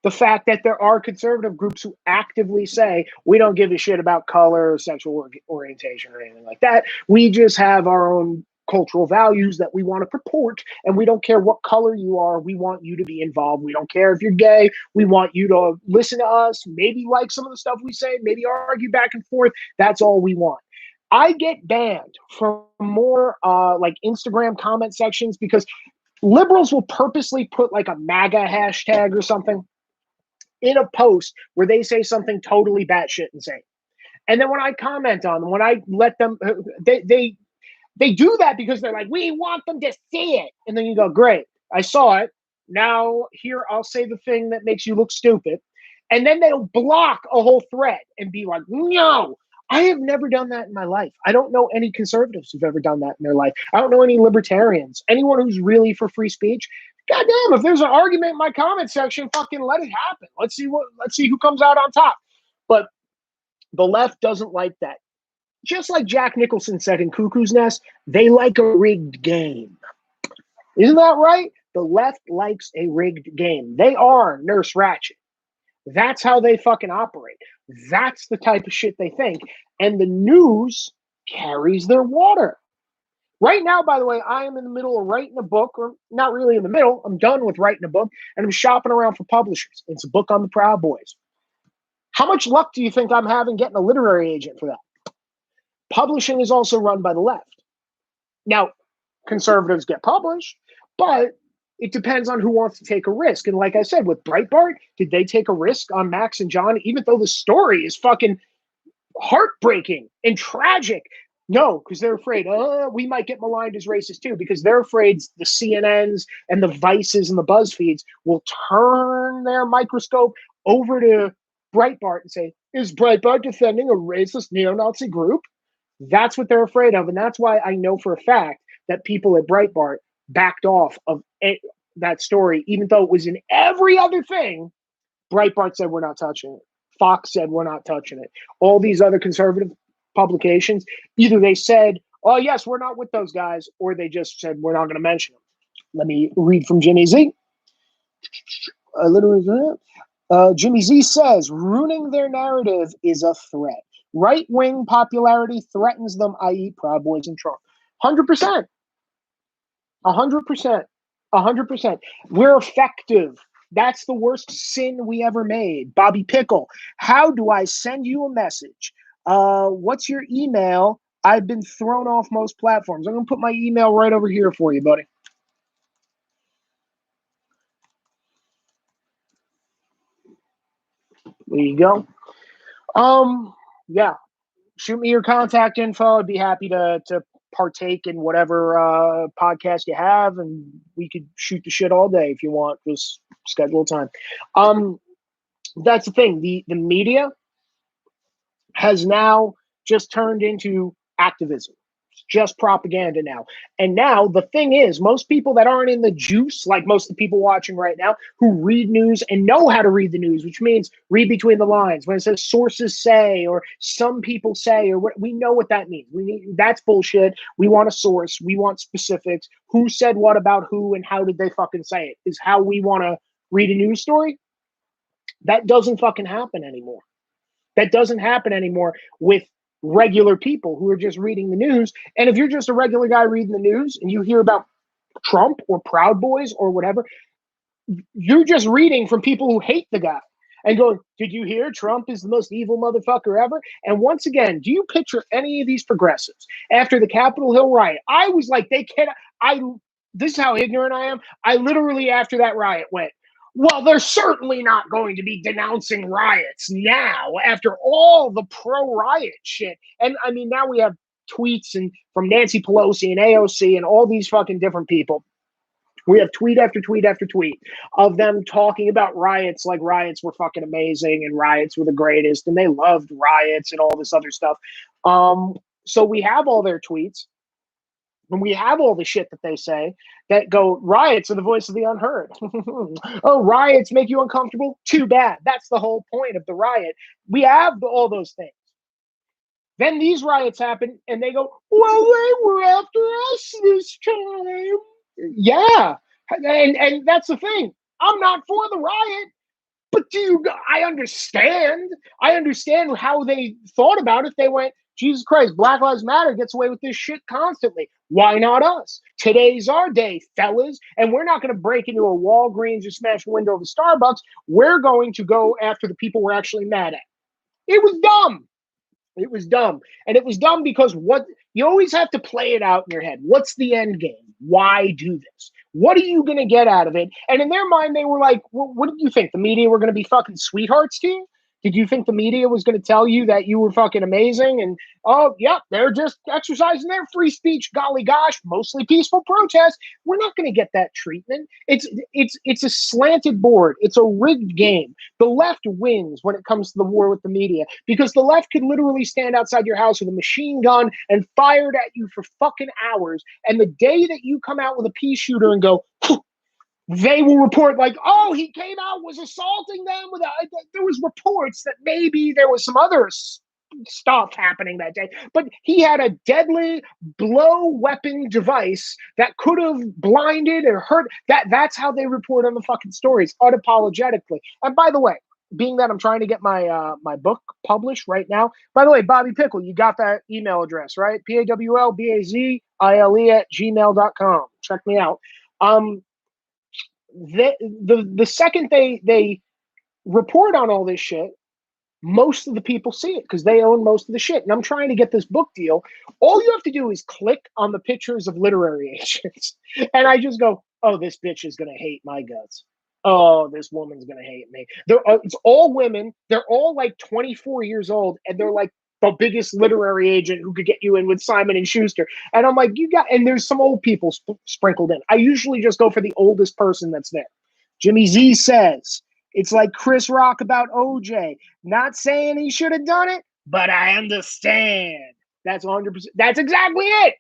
Speaker 1: the fact that there are conservative groups who actively say we don't give a shit about color or sexual orientation or anything like that. We just have our own cultural values that we want to purport, and we don't care what color you are. We want you to be involved. We don't care if you're gay. We want you to listen to us, maybe like some of the stuff we say, maybe argue back and forth. That's all we want. I get banned from more like Instagram comment sections because liberals will purposely put like a MAGA hashtag or something in a post where they say something totally batshit insane. And then when I comment on them, when I let them, they do that because they're like, we want them to see it. And then you go, great, I saw it. Now here, I'll say the thing that makes you look stupid. And then they'll block a whole thread and be like, no, I have never done that in my life. I don't know any conservatives who've ever done that in their life. I don't know any libertarians, anyone who's really for free speech. Goddamn, if there's an argument in my comment section, fucking let it happen. Let's see who comes out on top. But the left doesn't like that. Just like Jack Nicholson said in Cuckoo's Nest, they like a rigged game. Isn't that right? The left likes a rigged game. They are Nurse Ratched. That's how they fucking operate. That's the type of shit they think. And the news carries their water. Right now, by the way, I am in the middle of writing a book, or not really in the middle. I'm done with writing a book, and I'm shopping around for publishers. It's a book on the Proud Boys. How much luck do you think I'm having getting a literary agent for that? Publishing is also run by the left. Now, conservatives get published, but it depends on who wants to take a risk. And like I said, with Breitbart, did they take a risk on Max and John, even though the story is fucking heartbreaking and tragic? No, because they're afraid, we might get maligned as racist too, because they're afraid the CNNs and the Vices and the BuzzFeeds will turn their microscope over to Breitbart and say, is Breitbart defending a racist neo-Nazi group? That's what they're afraid of. And that's why I know for a fact that people at Breitbart backed off of that story, even though it was in every other thing. Breitbart said, we're not touching it. Fox said, we're not touching it. All these other conservative publications, either they said, oh, yes, we're not with those guys, or they just said, we're not going to mention them. Let me read from Jimmy Z. Jimmy Z says, ruining their narrative is a threat. Right-wing popularity threatens them, i.e. Proud Boys and Trump. 100%. 100%. 100%. We're effective. That's the worst sin we ever made. Bobby Pickle, how do I send you a message? What's your email? I've been thrown off most platforms. I'm going to put my email right over here for you, buddy. There you go. Yeah. Shoot me your contact info. I'd be happy to partake in whatever podcast you have, and we could shoot the shit all day if you want. Just schedule a time. That's the thing. The media has now just turned into activism. It's just propaganda now. And now the thing is, most people that aren't in the juice, like most of the people watching right now, who read news and know how to read the news, which means read between the lines. When it says sources say, or some people say, or what, we know what that means. That's bullshit. We want a source. We want specifics. Who said what about who and how did they fucking say it is how we want to read a news story. That doesn't fucking happen anymore. That doesn't happen anymore with regular people who are just reading the news. And if you're just a regular guy reading the news and you hear about Trump or Proud Boys or whatever, you're just reading from people who hate the guy and going, did you hear Trump is the most evil motherfucker ever? And once again, do you picture any of these progressives after the Capitol Hill riot? I was like, this is how ignorant I am. I literally, after that riot, went, Well, they're certainly not going to be denouncing riots now after all the pro-riot shit. And I mean, now we have tweets and from Nancy Pelosi and AOC and all these fucking different people. We have tweet after tweet after tweet of them talking about riots like riots were fucking amazing and riots were the greatest and they loved riots and all this other stuff. So we have all their tweets. And we have all the shit that they say that go, riots are the voice of the unheard. Oh, riots make you uncomfortable? Too bad. That's the whole point of the riot. We have all those things. Then these riots happen and they go, well, they were after us this time. Yeah. And that's the thing. I'm not for the riot. But I understand. I understand how they thought about it. They went, Jesus Christ, Black Lives Matter gets away with this shit constantly. Why not us? Today's our day, fellas. And we're not going to break into a Walgreens or smash a window of a Starbucks. We're going to go after the people we're actually mad at. It was dumb. It was dumb. And it was dumb because what you always have to play it out in your head. What's the end game? Why do this? What are you going to get out of it? And in their mind, they were like, well, what did you think? The media were going to be fucking sweethearts to you? Did you think the media was going to tell you that you were fucking amazing? And, oh, yep, they're just exercising their free speech. Golly gosh, mostly peaceful protest. We're not going to get that treatment. It's a slanted board. It's a rigged game. The left wins when it comes to the war with the media because the left could literally stand outside your house with a machine gun and fire it at you for fucking hours. And the day that you come out with a pea shooter and go, they will report like, oh, he came out, was assaulting them. There was reports that maybe there was some other stuff happening that day, but he had a deadly blow weapon device that could have blinded or hurt. That's how they report on the fucking stories, unapologetically. And by the way, being that I'm trying to get my my book published right now. By the way, Bobby Pickle, you got that email address, right? PAWLBAZILE@gmail.com. Check me out. The second they report on all this shit, most of the people see it because they own most of the shit. And I'm trying to get this book deal. All you have to do is click on the pictures of literary agents. And I just go, oh, this bitch is going to hate my guts. Oh, this woman's going to hate me. It's all women. They're all like 24 years old. And they're like the biggest literary agent who could get you in with Simon and Schuster. And I'm like, and there's some old people sprinkled in. I usually just go for the oldest person that's there. Jimmy Z says, it's like Chris Rock about OJ. Not saying he should have done it, but I understand. That's 100%. That's exactly it.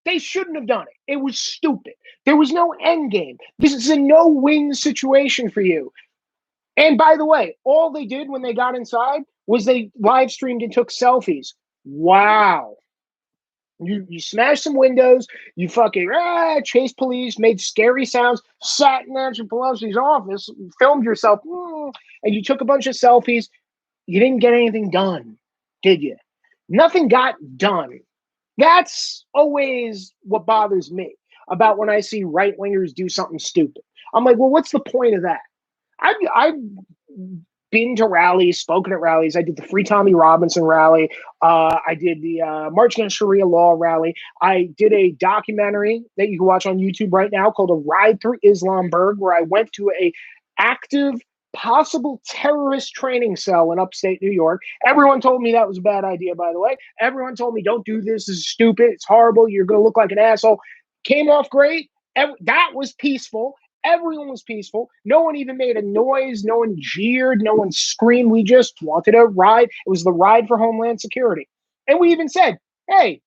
Speaker 1: They shouldn't have done it. It was stupid. There was no end game. This is a no-win situation for you. And by the way, all they did when they got inside was they live streamed and took selfies. Wow. You smashed some windows, you fucking chased police, made scary sounds, sat in Nancy Pelosi's office, filmed yourself, and you took a bunch of selfies. You didn't get anything done, did you? Nothing got done. That's always what bothers me about when I see right-wingers do something stupid. I'm like, well, what's the point of that? I've been to rallies, spoken at rallies. I did the Free Tommy Robinson rally. I did the March Against Sharia Law rally. I did a documentary that you can watch on YouTube right now called A Ride Through Islamburg, where I went to a active possible terrorist training cell in upstate New York. Everyone told me that was a bad idea, by the way. Everyone told me, don't do this. This is stupid. It's horrible. You're going to look like an asshole. Came off great. That was peaceful. Everyone was peaceful. No one even made a noise. No one jeered. No one screamed. We just wanted a ride. It was the ride for Homeland Security. And we even said, hey,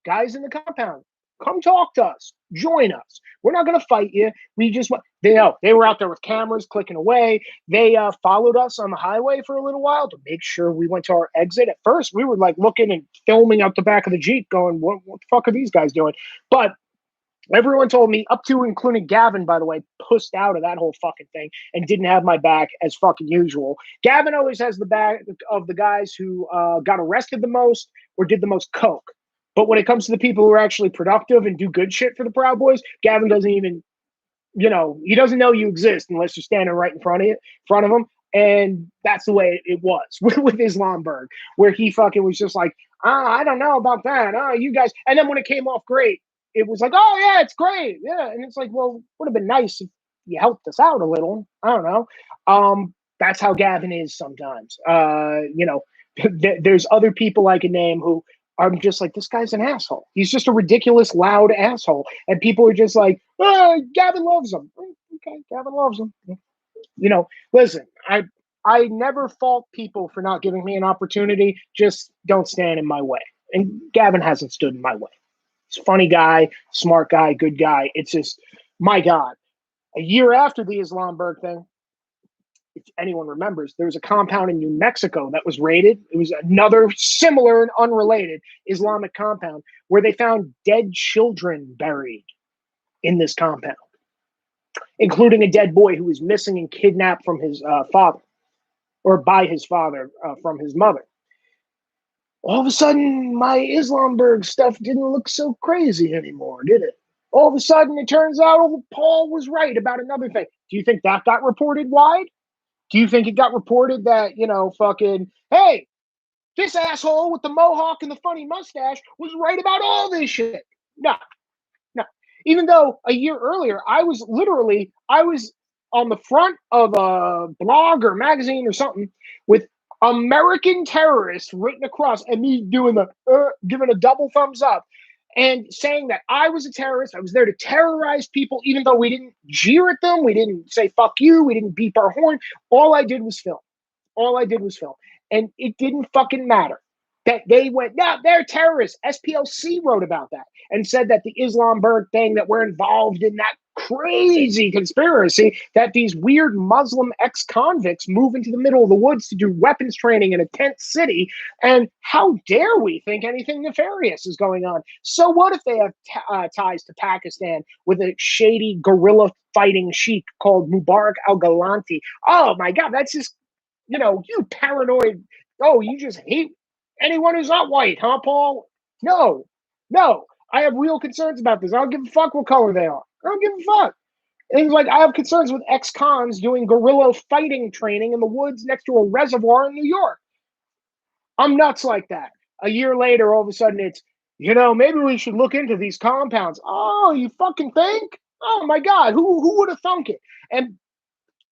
Speaker 1: guys in the compound, come talk to us. Join us. We're not going to fight you. We just want, they were out there with cameras clicking away. They followed us on the highway for a little while to make sure we went to our exit. At first, we were like looking and filming out the back of the Jeep going, what the fuck are these guys doing? But everyone told me, up to including Gavin, by the way, pussed out of that whole fucking thing and didn't have my back as fucking usual. Gavin always has the back of the guys who got arrested the most or did the most coke. But when it comes to the people who are actually productive and do good shit for the Proud Boys, Gavin doesn't even, he doesn't know you exist unless you're standing right in front of him. And that's the way it was with Islamberg, where he fucking was just like, I don't know about that. You guys. And then when it came off great, it was like, oh, yeah, it's great. Yeah. And it's like, well, would have been nice if you helped us out a little. I don't know. That's how Gavin is sometimes. There's other people I can name who I'm just like, this guy's an asshole. He's just a ridiculous, loud asshole. And people are just like, oh, Gavin loves him. Okay, Gavin loves him. Listen, I never fault people for not giving me an opportunity. Just don't stand in my way. And Gavin hasn't stood in my way. He's a funny guy, smart guy, good guy. It's just, my God. A year after the Islamberg thing, if anyone remembers, there was a compound in New Mexico that was raided. It was another similar and unrelated Islamic compound where they found dead children buried in this compound, including a dead boy who was missing and kidnapped from his father, or by his father from his mother. All of a sudden, my Islamberg stuff didn't look so crazy anymore, did it? All of a sudden, it turns out Paul was right about another thing. Do you think that got reported wide? Do you think it got reported that, fucking, hey, this asshole with the mohawk and the funny mustache was right about all this shit? No, no. Even though a year earlier, I was on the front of a blog or magazine or something with American terrorists written across, and me doing giving a double thumbs up and saying that I was a terrorist. I was there to terrorize people, even though we didn't jeer at them. We didn't say, fuck you. We didn't beep our horn. All I did was film. And it didn't fucking matter that they went, no, they're terrorists. SPLC wrote about that and said that the Islamberg thing, that we're involved in that crazy conspiracy, that these weird Muslim ex-convicts move into the middle of the woods to do weapons training in a tent city. And how dare we think anything nefarious is going on? So what if they have ties to Pakistan with a shady guerrilla fighting sheik called Mubarak al-Galanti? Oh my God, that's just, you paranoid. Oh, you just hate anyone who's not white, huh, Paul? No. I have real concerns about this. I don't give a fuck what color they are. I don't give a fuck. It's like I have concerns with ex-cons doing guerrilla fighting training in the woods next to a reservoir in New York. I'm nuts like that. A year later, all of a sudden it's, maybe we should look into these compounds. Oh, you fucking think? Oh my God, who would have thunk it? And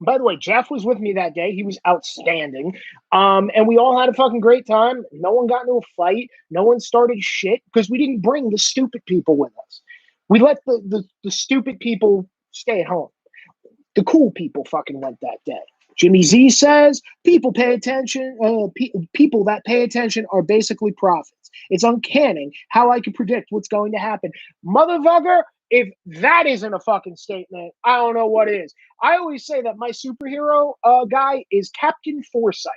Speaker 1: by the way, Jeff was with me that day. He was outstanding. And we all had a fucking great time. No one got into a fight. No one started shit because we didn't bring the stupid people with us. We let the stupid people stay at home. The cool people fucking went that day. Jimmy Z says people pay attention. People that pay attention are basically prophets. It's uncanny how I can predict what's going to happen. Motherfucker, if that isn't a fucking statement, I don't know what is. I always say that my superhero guy is Captain Foresight.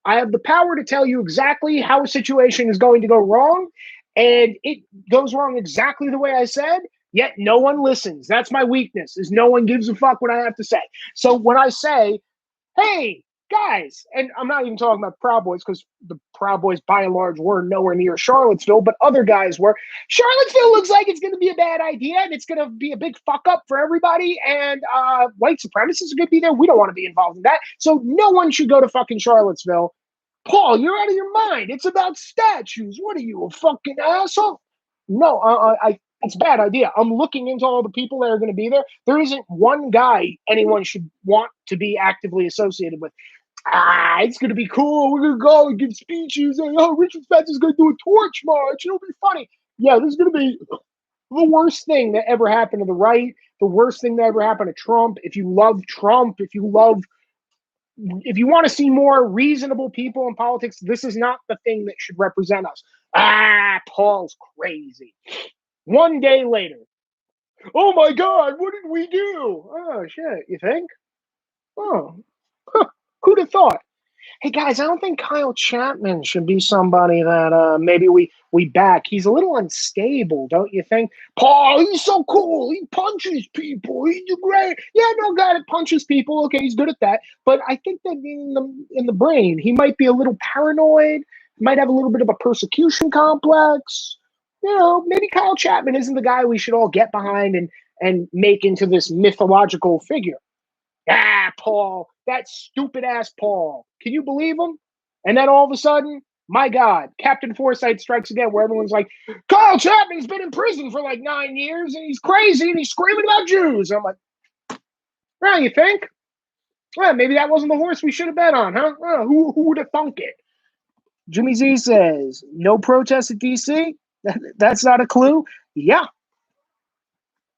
Speaker 1: I have the power to tell you exactly how a situation is going to go wrong, and it goes wrong exactly the way I said, yet no one listens. That's my weakness, is no one gives a fuck what I have to say. So when I say, hey, guys, and I'm not even talking about Proud Boys because the Proud Boys, by and large, were nowhere near Charlottesville, but other guys were. Charlottesville looks like it's going to be a bad idea, and it's going to be a big fuck up for everybody, and white supremacists are going to be there. We don't want to be involved in that, so no one should go to fucking Charlottesville. Paul, you're out of your mind. It's about statues. What are you, a fucking asshole? No, it's a bad idea. I'm looking into all the people that are going to be there. There isn't one guy anyone should want to be actively associated with. It's going to be cool. We're going to go and give speeches. And, Richard Spencer's going to do a torch march. It'll be funny. Yeah, this is going to be the worst thing that ever happened to the right, the worst thing that ever happened to Trump. If you love Trump, if you want to see more reasonable people in politics, this is not the thing that should represent us. Paul's crazy. One day later, oh my God, what did we do? Oh shit, you think? Oh, who'd have thought? Hey guys, I don't think Kyle Chapman should be somebody that maybe we back. He's a little unstable, don't you think? Paul, he's so cool. He punches people. He's great. Yeah, no guy that punches people. Okay, he's good at that. But I think that in the brain, he might be a little paranoid. Might have a little bit of a persecution complex. Maybe Kyle Chapman isn't the guy we should all get behind and make into this mythological figure. Paul, that stupid ass Paul. Can you believe him? And then all of a sudden, my God, Captain Foresight strikes again, where everyone's like, Kyle Chapman's been in prison for like 9 years and he's crazy and he's screaming about Jews. I'm like, Well, you think? Well, maybe that wasn't the horse we should have bet on, huh? Well, who would have thunk it? Jimmy Z says, no protest at DC? That's not a clue? Yeah.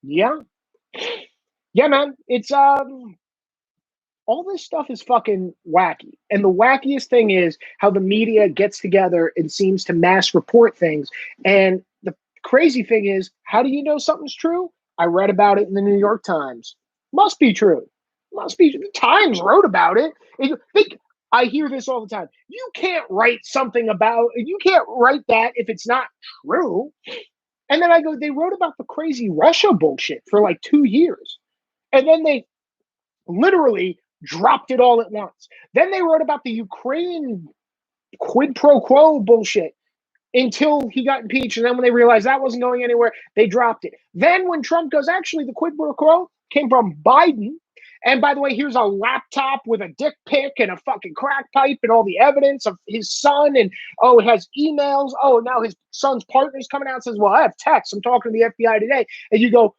Speaker 1: Yeah. Yeah, man. It's all this stuff is fucking wacky. And the wackiest thing is how the media gets together and seems to mass report things. And the crazy thing is, how do you know something's true? I read about it in the New York Times. Must be true. Must be. The Times wrote about it. I hear this all the time. You can't write something about, you can't write that if it's not true. And then I go, they wrote about the crazy Russia bullshit for like 2 years. And then they literally dropped it all at once. Then they wrote about the Ukraine quid pro quo bullshit until he got impeached. And then when they realized that wasn't going anywhere, they dropped it. Then when Trump goes, actually, the quid pro quo came from Biden. And by the way, here's a laptop with a dick pic and a fucking crack pipe and all the evidence of his son. And oh, it has emails. Oh, now his son's partner's coming out and says, well, I have texts. I'm talking to the FBI today. And you go,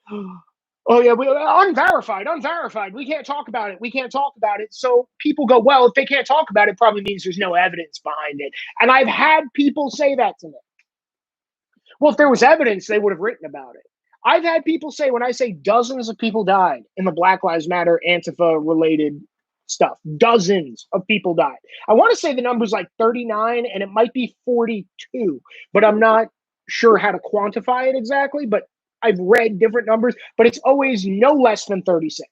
Speaker 1: oh, yeah, unverified. We can't talk about it. We can't talk about it. So people go, well, if they can't talk about it, probably means there's no evidence behind it. And I've had people say that to me. Well, if there was evidence, they would have written about it. I've had people say, when I say dozens of people died in the Black Lives Matter, Antifa related stuff, dozens of people died. I want to say the number's like 39 and it might be 42, but I'm not sure how to quantify it exactly. But I've read different numbers, but it's always no less than 36.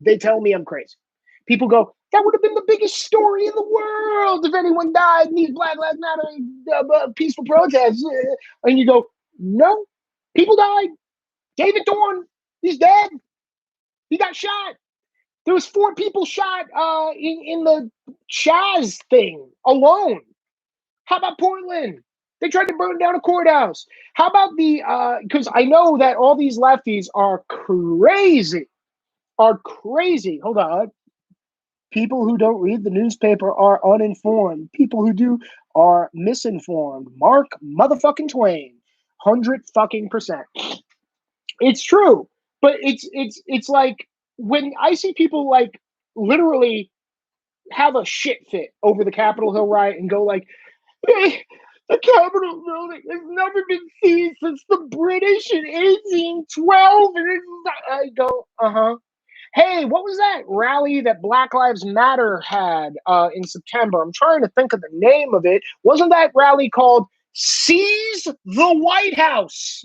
Speaker 1: They tell me I'm crazy. People go, that would have been the biggest story in the world if anyone died in these Black Lives Matter peaceful protests. And you go, no, people died. David Dorn, he's dead. He got shot. There was 4 people shot in the Chaz thing alone. How about Portland? They tried to burn down a courthouse. How about because I know that all these lefties are crazy. Hold on. People who don't read the newspaper are uninformed. People who do are misinformed. Mark motherfucking Twain. 100% It's true. But it's like when I see people like literally have a shit fit over the Capitol Hill riot and go like, hey, the Capitol building has never been seen since the British in 1812. And I go, Hey, what was that rally that Black Lives Matter had in September? I'm trying to think of the name of it. Wasn't that rally called Seize the White House?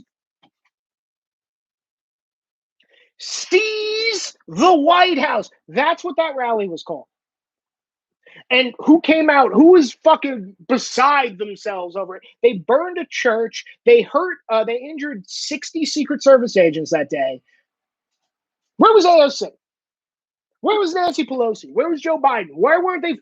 Speaker 1: Seize the White House. That's what that rally was called. And who came out? Who was fucking beside themselves over it? They burned a church. They injured 60 Secret Service agents that day. Where was AOC? Where was Nancy Pelosi? Where was Joe Biden? Where weren't they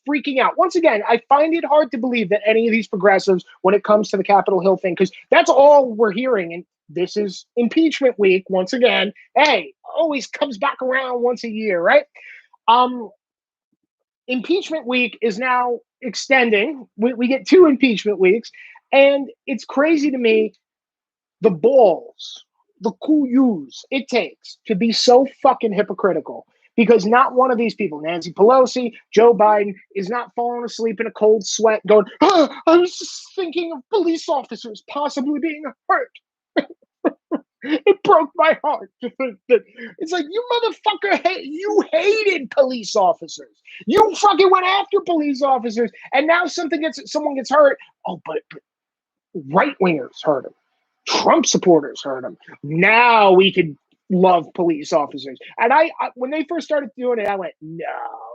Speaker 1: freaking out? Once again, I find it hard to believe that any of these progressives, when it comes to the Capitol Hill thing, because that's all we're hearing. And this is impeachment week once again. Hey, always comes back around once a year, right? Impeachment week is now extending. We get 2 impeachment weeks. And it's crazy to me the balls, the coups it takes to be so fucking hypocritical. Because not one of these people, Nancy Pelosi, Joe Biden, is not falling asleep in a cold sweat going, I was just thinking of police officers possibly being hurt. It broke my heart to think that it's like, you motherfucker, you hated police officers. You fucking went after police officers, and now someone gets hurt. Oh, but right-wingers hurt him. Trump supporters hurt him. Now we can love police officers. And I when they first started doing it, I went, no,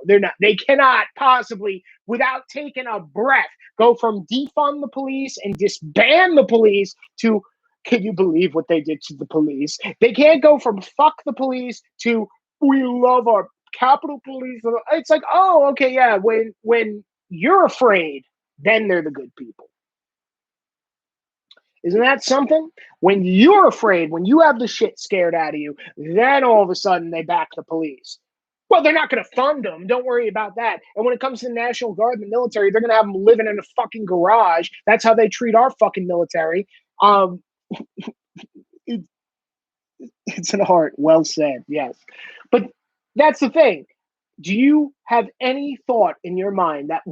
Speaker 1: they're not. They cannot possibly, without taking a breath, go from defund the police and disband the police to, can you believe what they did to the police? They can't go from fuck the police to we love our Capitol Police. It's like, oh, okay, yeah. When you're afraid, then they're the good people. Isn't that something? When you're afraid, when you have the shit scared out of you, then all of a sudden they back the police. Well, they're not going to fund them. Don't worry about that. And when it comes to the National Guard and the military, they're going to have them living in a fucking garage. That's how they treat our fucking military. It's an art. Well said. Yes. But that's the thing. Do you have any thought in your mind that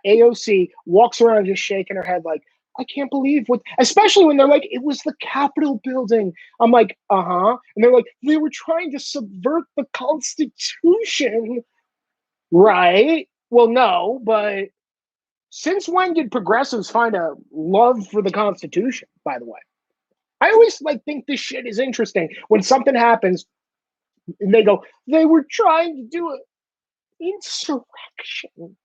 Speaker 1: AOC walks around just shaking her head like, I can't believe what, especially when they're like, it was the Capitol building. I'm like, uh-huh. And they're like, they were trying to subvert the Constitution. Right. Well, no, but since when did progressives find a love for the Constitution, by the way? I always like think this shit is interesting when something happens and they go, they were trying to do an insurrection.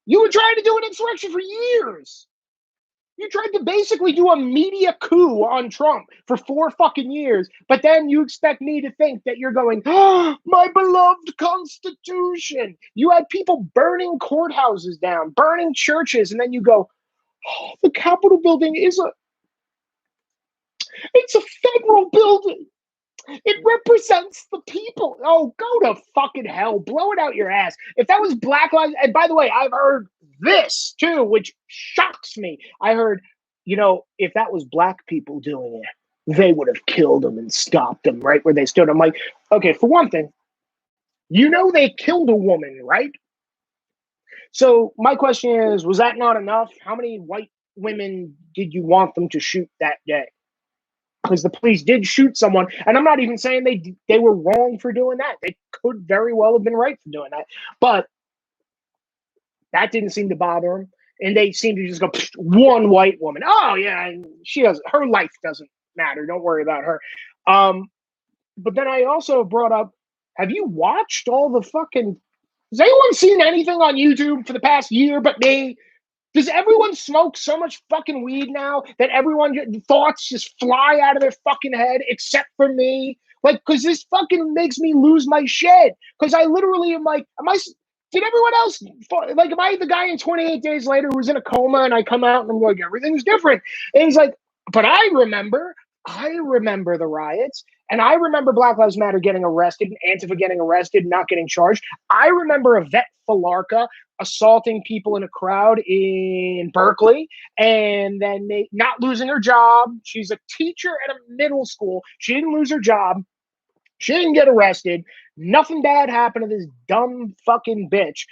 Speaker 1: You were trying to do an insurrection for years. You tried to basically do a media coup on Trump for 4 fucking years, but then you expect me to think that you're going, oh, my beloved Constitution. You had people burning courthouses down, burning churches, and then you go, oh, the Capitol building it's a federal building. It represents the people. Oh, go to fucking hell. Blow it out your ass. If that was Black Lives, and by the way, I've heard this too, which shocks me. I heard, if that was black people doing it, they would have killed them and stopped them right where they stood. I'm like, okay, for one thing, they killed a woman, right? So my question is, was that not enough? How many white women did you want them to shoot that day? Because the police did shoot someone, and I'm not even saying they were wrong for doing that. They could very well have been right for doing that, but that didn't seem to bother them, and they seemed to just go, one white woman. Oh yeah, her life doesn't matter. Don't worry about her. But then I also brought up, have you watched all the fucking? Has anyone seen anything on YouTube for the past year but me? Does everyone smoke so much fucking weed now that thoughts just fly out of their fucking head except for me? Like, because this fucking makes me lose my shit. Because I literally am like, did everyone else, like, am I the guy in 28 Days Later who's in a coma and I come out and I'm like, everything's different? And he's like, but I remember the riots, and I remember Black Lives Matter getting arrested and Antifa getting arrested and not getting charged. I remember Yvette Falarca assaulting people in a crowd in Berkeley and then not losing her job. She's a teacher at a middle school. She didn't lose her job. She didn't get arrested. Nothing bad happened to this dumb fucking bitch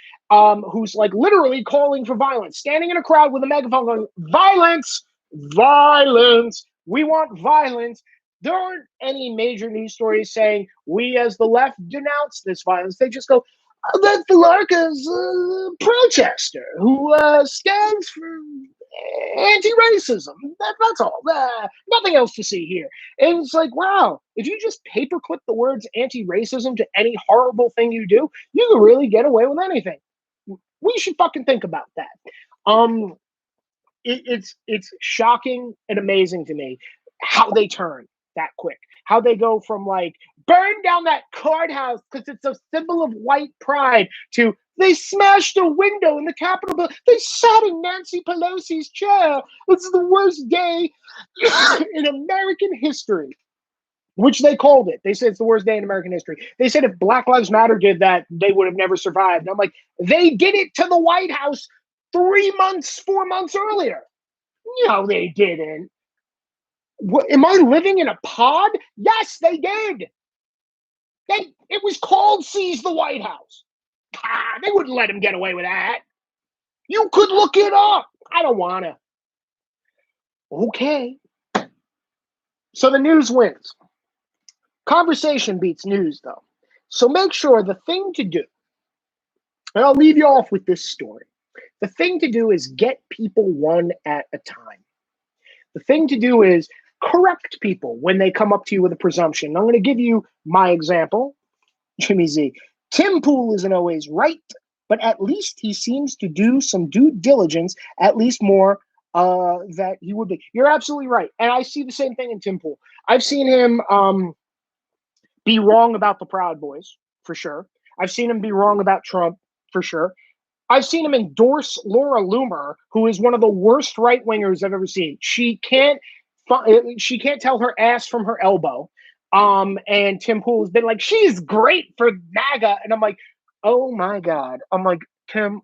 Speaker 1: who's like literally calling for violence, standing in a crowd with a megaphone going, violence, violence. We want violence. There aren't any major news stories saying we as the left denounce this violence. They just go, that Falarca's a protester who stands for anti-racism. That's all. Nothing else to see here. And it's like, wow, if you just paperclip the words anti-racism to any horrible thing you do, you can really get away with anything. We should fucking think about that. It's shocking and amazing to me how they turn that quick. How they go from like, burn down that courthouse because it's a symbol of white pride to they smashed a window in the Capitol building. They sat in Nancy Pelosi's chair. It's the worst day in American history, which they called it. They said it's the worst day in American history. They said if Black Lives Matter did that, they would have never survived. And I'm like, they did it to the White House 4 months earlier. No, they didn't. What, am I living in a pod? Yes, they did. It was called Seize the White House. They wouldn't let him get away with that. You could look it up. I don't want to. Okay. So the news wins. Conversation beats news, though. So make sure the thing to do, and I'll leave you off with this story. The thing to do is get people one at a time. The thing to do is correct people when they come up to you with a presumption. I'm going to give you my example, Jimmy Z. Tim Pool isn't always right, but at least he seems to do some due diligence, at least more that he would be. You're absolutely right. And I see the same thing in Tim Pool. I've seen him be wrong about the Proud Boys, for sure. I've seen him be wrong about Trump, for sure. I've seen him endorse Laura Loomer, who is one of the worst right-wingers I've ever seen. She can't tell her ass from her elbow. And Tim Pool has been like, she's great for MAGA. And I'm like, oh my God. I'm like, Tim,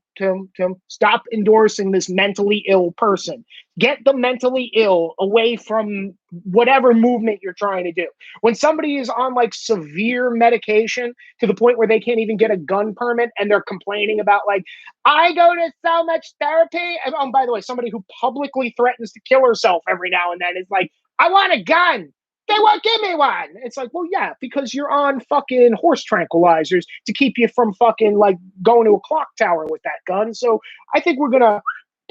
Speaker 1: stop endorsing this mentally ill person. Get the mentally ill away from whatever movement you're trying to do. When somebody is on like severe medication to the point where they can't even get a gun permit and they're complaining about like, I go to so much therapy. And by the way, somebody who publicly threatens to kill herself every now and then is like, I want a gun. They won't give me one. It's like, well, yeah, because you're on fucking horse tranquilizers to keep you from fucking like going to a clock tower with that gun. So I think we're gonna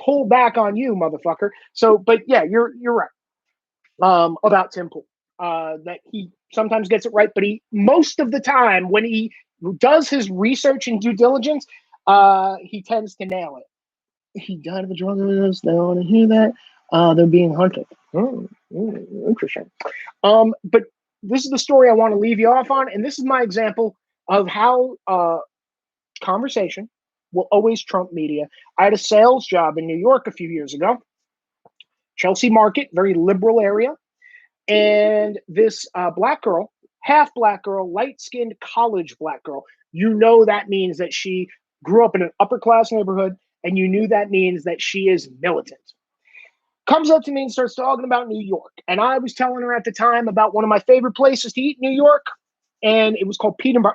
Speaker 1: pull back on you, motherfucker. So, but yeah, you're right about Tim Pool. That he sometimes gets it right, but he most of the time when he does his research and due diligence, he tends to nail it. He died of a drug overdose. They don't want to hear that. They're being hunted. Interesting. But this is the story I want to leave you off on, and this is my example of how conversation will always trump media. I had a sales job in New York a few years ago, Chelsea Market, very liberal area, and this black girl, half black girl, light-skinned college black girl. You know that means that she grew up in an upper-class neighborhood, and you knew that means that she is militant. Comes up to me and starts talking about New York. And I was telling her at the time about one of my favorite places to eat in New York. And it was called Peanut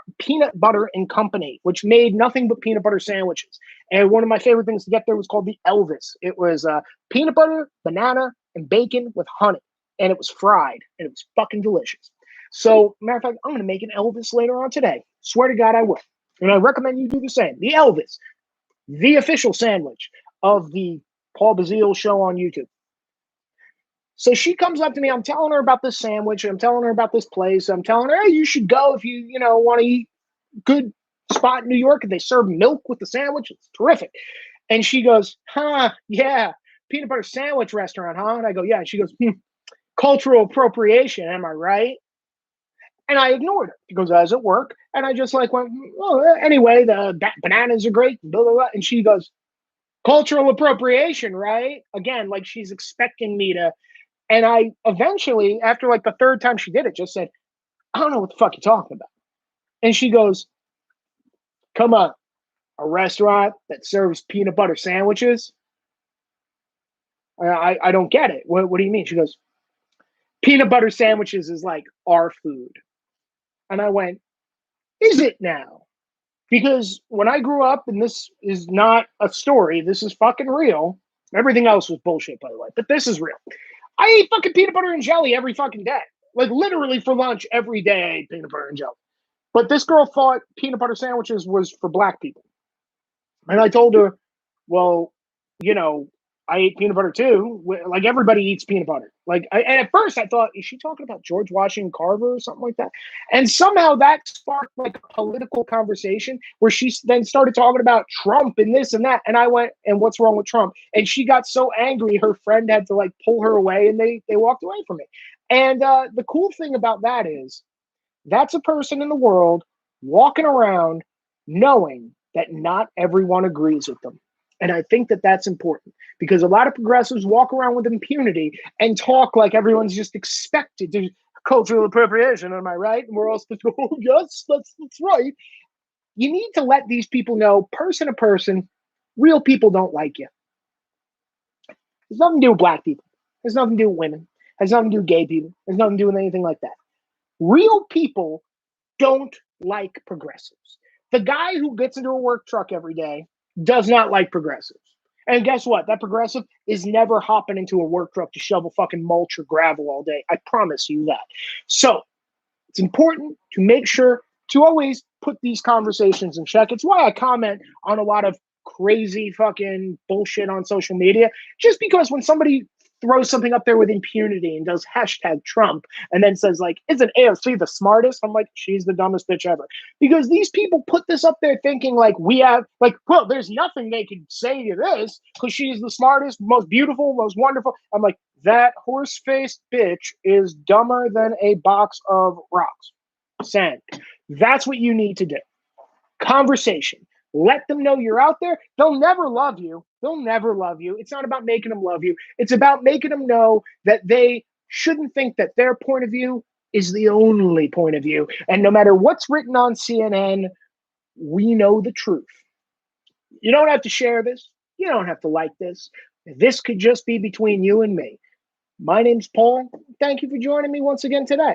Speaker 1: Butter and Company, which made nothing but peanut butter sandwiches. And one of my favorite things to get there was called the Elvis. It was peanut butter, banana, and bacon with honey. And it was fried. And it was fucking delicious. So, matter of fact, I'm going to make an Elvis later on today. Swear to God, I will. And I recommend you do the same. The Elvis, the official sandwich of the Paul Bazile show on YouTube. So she comes up to me. I'm telling her about this sandwich. I'm telling her about this place. I'm telling her, hey, you should go if you want to eat good spot in New York. And they serve milk with the sandwich. It's terrific. And she goes, yeah, peanut butter sandwich restaurant, huh? And I go, yeah. And she goes, cultural appropriation. Am I right? And I ignored her because I was at work. And I just like went, oh, anyway, the bananas are great. Blah, blah, blah. And she goes, cultural appropriation, right? Again, like she's expecting me to. And I eventually, after like the third time she did it, just said, I don't know what the fuck you're talking about. And she goes, come on, a restaurant that serves peanut butter sandwiches? I don't get it. What do you mean? She goes, peanut butter sandwiches is like our food. And I went, is it now? Because when I grew up, and this is not a story, this is fucking real. Everything else was bullshit, by the way, but this is real. I ate fucking peanut butter and jelly every fucking day. Like literally for lunch every day I ate peanut butter and jelly. But this girl thought peanut butter sandwiches was for black people. And I told her, well, I ate peanut butter too. Like everybody eats peanut butter. And at first I thought, is she talking about George Washington Carver or something like that? And somehow that sparked like a political conversation where she then started talking about Trump and this and that. And I went, and what's wrong with Trump? And she got so angry, her friend had to like pull her away, and they walked away from it. And the cool thing about that is that's a person in the world walking around knowing that not everyone agrees with them. And I think that that's important because a lot of progressives walk around with impunity and talk like everyone's just expected to cultural appropriation. Am I right? And we're all supposed to go, oh, yes, that's right. You need to let these people know, person to person, real people don't like you. There's nothing to do with black people. There's nothing to do with women. There's nothing to do with gay people. There's nothing to do with anything like that. Real people don't like progressives. The guy who gets into a work truck every day does not like progressives. And guess what? That progressive is never hopping into a work truck to shovel fucking mulch or gravel all day. I promise you that. So it's important to make sure to always put these conversations in check. It's why I comment on a lot of crazy fucking bullshit on social media. Just because when somebody throws something up there with impunity and does hashtag Trump and then says like, isn't AOC the smartest? I'm like, she's the dumbest bitch ever. Because these people put this up there thinking like we have like, well, there's nothing they could say to this because she's the smartest, most beautiful, most wonderful. I'm like, that horse-faced bitch is dumber than a box of rocks. Sand. That's what you need to do. Conversation. Let them know you're out there. They'll never love you. They'll never love you. It's not about making them love you. It's about making them know that they shouldn't think that their point of view is the only point of view. And no matter what's written on CNN, we know the truth. You don't have to share this. You don't have to like this. This could just be between you and me. My name's Paul. Thank you for joining me once again today.